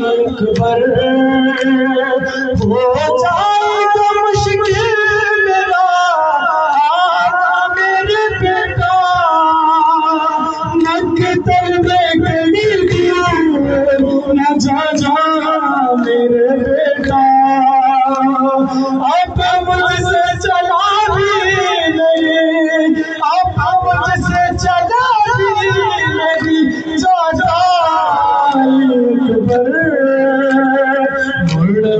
Speaker 2: اکبر ہو جائے تو مشکل میرا آنا میرے بیٹا مقتل میں گلی نہ جا میرے بیٹا اب مجھ سے چلا بھی نہیں اب مجھ سے چلا بھی نہیں جانا اکبر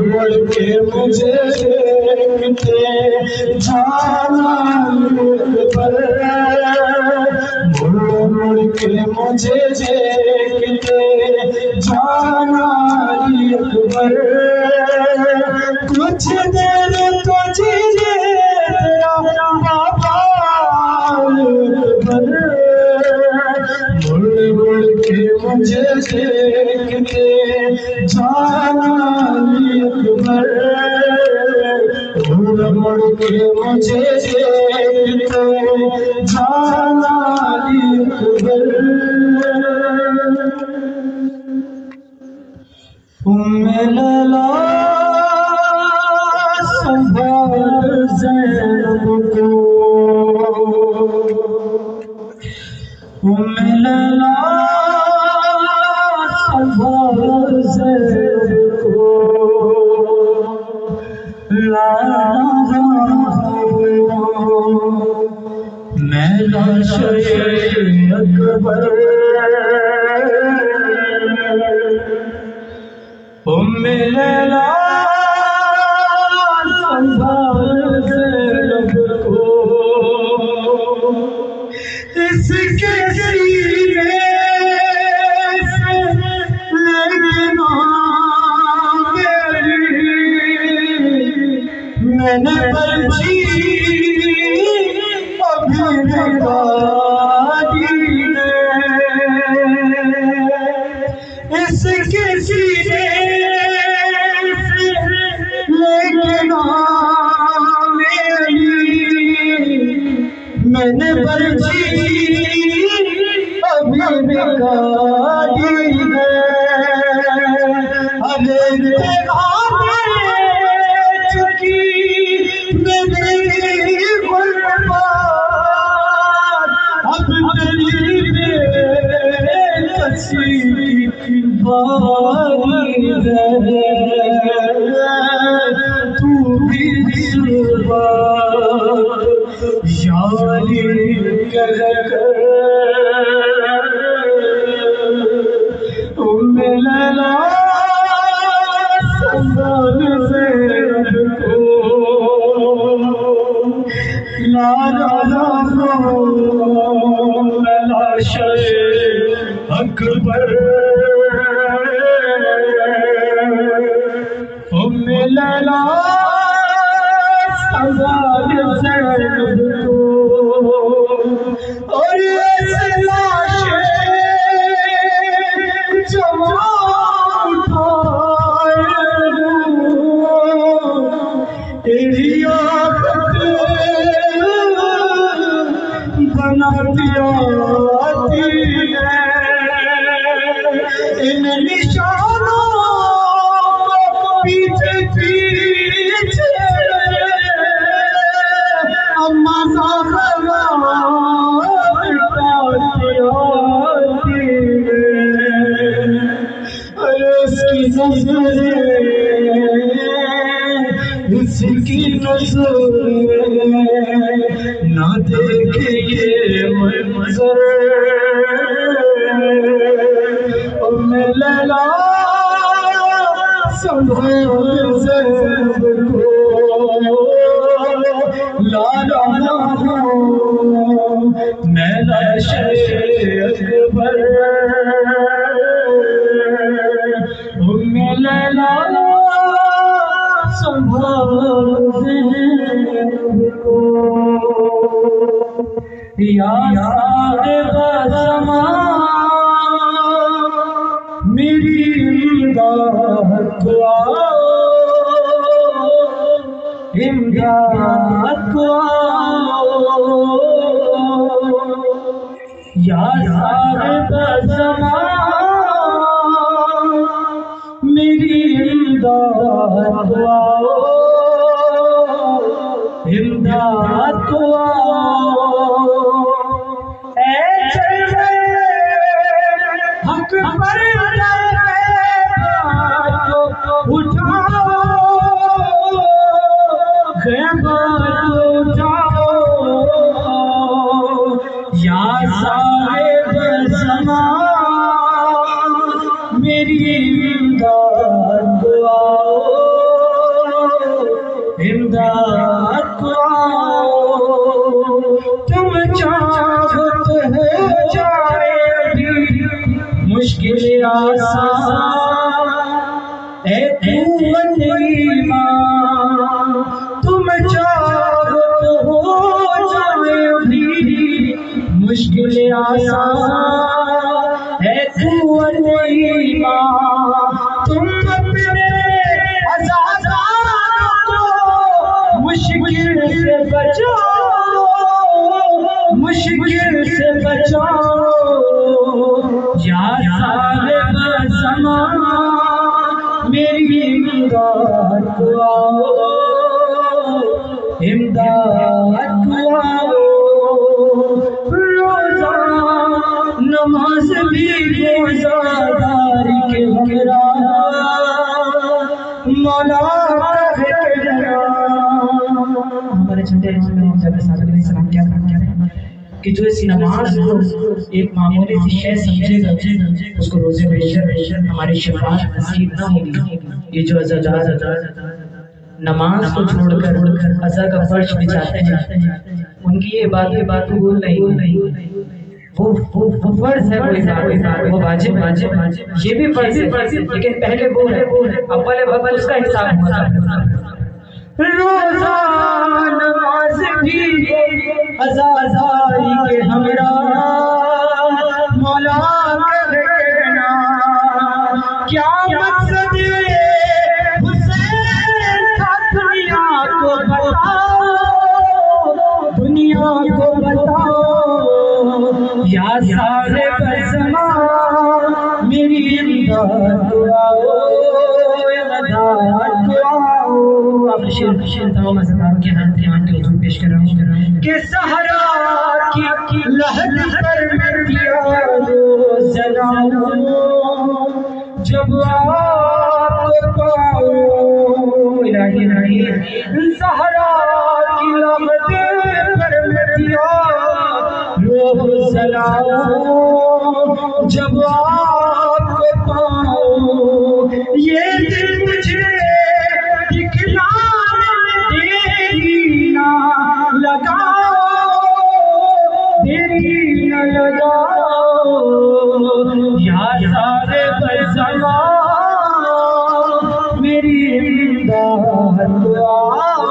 Speaker 2: مڑ کے مجھے دیکھتے جانا اکبر مڑ کے مجھے دیکھتے جانا اکبر کچھ دیر تجھے تیرا بابا اکبر مڑ کے مجھے دیکھتے جانا اکبر مڑ کے مجھے دیکھتے جانا اکبر لیلا سنبھال زینب کو میں لاشے اکبر ام لیلا سنبھال زینب کو اس کے سینے سے لینا میں نے پرچی ابھی نکالی اس کے سینے سے لیکن میں نے پرچی ابھی نکالی ارے تو بھی یاری کہہ کر ام لیلا سنبھال زینب کو لانا میں لاشے اکبر ام لیلا سنبھال زینب کو اور ایسے لاشیں جمع اٹھائے تیری عادت بنا دیا ان نشانوں پیچھے پیچھے اما زہرا بٹاتی آتی ارے اس کی نظر نہ دیکھے یہ منظر ام لیلا سنبھال زینب کو لانا میں لاشے اکبر ام لیلا سنبھال زینب کو یا صاحب زمان میری امداد کو آؤ امداد کو آؤ یا صاحب زمان میری امداد کو آؤ امداد کو آؤ اے جلوے حق پر یا صاحب زمان میری امداد کو آؤ امداد کو آؤ تم چاہت ہو جائے بھی مشکل آسان اے قوت ایمان تم چاہت ہو جائے بھی مشکل آسان اے قوت ایمان تم اپنے عزاداروں کو مشکل سے بچاؤ مشکل سے بچاؤ یا صاحب زمان میری امداد کو آؤ امداد کو آؤ روزہ نماز بھی روزاداری کے ہمراہ مولا ہمارے چھوٹے سلام کیا کہ جو اس نماز کو ایک معمولی سی شے سمجھے گا اس کو روزے بشر ہماری شفاعت نصیب نہ ہوگی۔ یہ جو عزادار نماز کو چھوڑ کر عزا کا فرش بچاتے ہیں ان کی یہ بات قبول نہیں، وہ فرض ہے، وہ واجب، یہ بھی فرض ہے، لیکن پہلے وہ ہے، اول وقت اس کا حساب ہوتا ہے۔ روزہ نماز بھی عزاداری کے ہمراہ مولا کہنا، کیا مقصد حسین کا دنیا کو بتاؤ، دنیا کو بتاؤ یا صاحب زمان میری امداد کو آؤ، امداد کو آؤ۔ آپ شیر تمام عزادار کے ہاتھ دھیان کے حضور پیش کر رہا ہوں کہ صحرا کی لہد پر میں پیالو جلاؤں، جب آپ کو پاؤں الہی صحرا کی لہد پر میں پیالو جلاؤں، جب آپ کو پاؤں یہ دل مجھے دیری نہ لگاؤ، دیری نہ لگاؤ یا صاحب زمان میری امداد کو آؤ،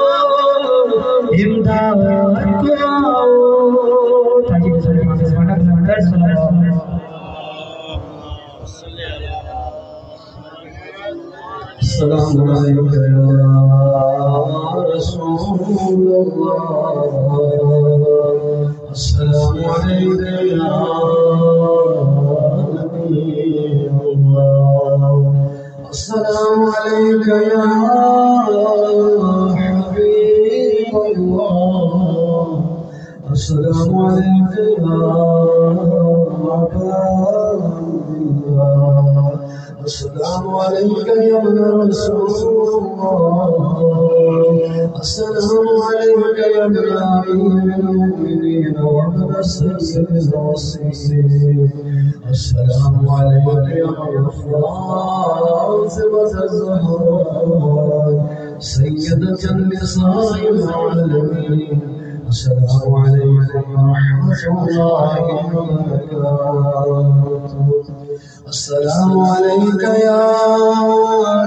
Speaker 2: امداد کو آؤ۔ تاجی رسول اللہ صلی اللہ علیہ وسلم
Speaker 4: السلام علیکم یا رسول اللہ، السلام علیکم یا نبی اللہ، السلام علیکم یا حبیب اللہ، السلام علیکم یا عباد اللہ، السلام علیکم یا ابن رسول اللہ، السلام علیکم یا ابن امیر المؤمنین وابن السید الوصی، السلام علیکم یا فاطمة الزہرا سیدۃ النساء العالمین، السلام علیکم ورحمۃ اللہ وبرکاتہ، السلام علیکم یا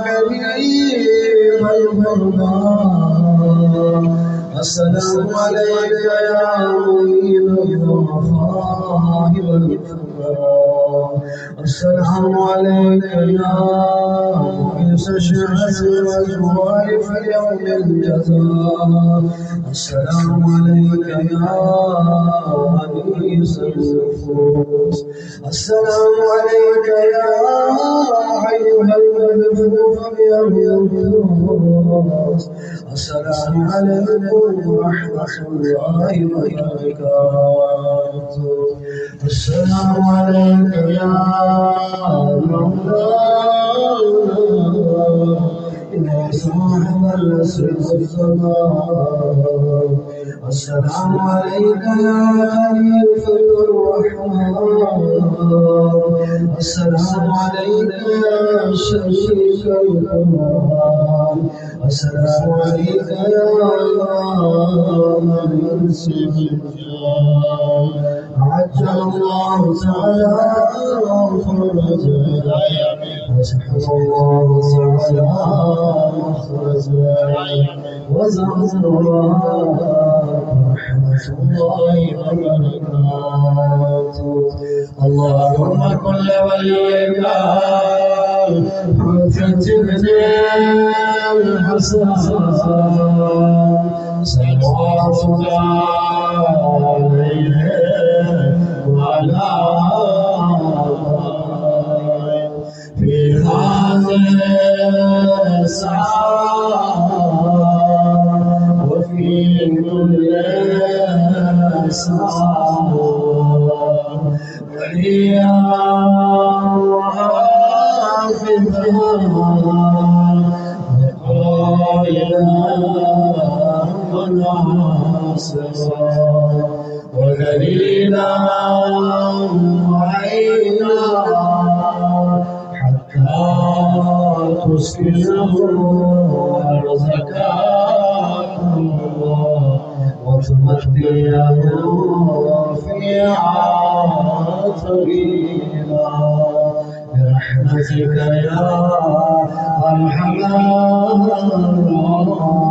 Speaker 4: حبیب الغرباء، السلام علیکم یا معین الضعفاء والفقراء، السلام علیکم یا مقیس الشمس والجوار في يوم الجزاء، السلام علیکم یا انیس النفوس، السلام علیکم یا ایھا المبعوث بيوم القدوس، السلام علیکم ورحمۃ اللہ وبرکاتہ، السلام علیکم یا مولانا صاحب العصر والزمان، السلام علیکم یا خلیفۃ الرحمن، السلام علیکم یا شفیع القرآن، السلام علیکم یا امام المرسلین، عجل اللہ تعالی فرجہ وسبحان الله تعالى وزعزع رحمة الله وبركاته، اللهم كن وليك حجة بن الحسن صلوات الله عليه وعلى في هذا الساعة وفي كل ساعة وليا وحافظا وقائلا وناصرا وذليلا عينا عينا حتى تسكنه أرزقك الله وتمتعه فيها طويلا برحمتك يا أرحم الراحمين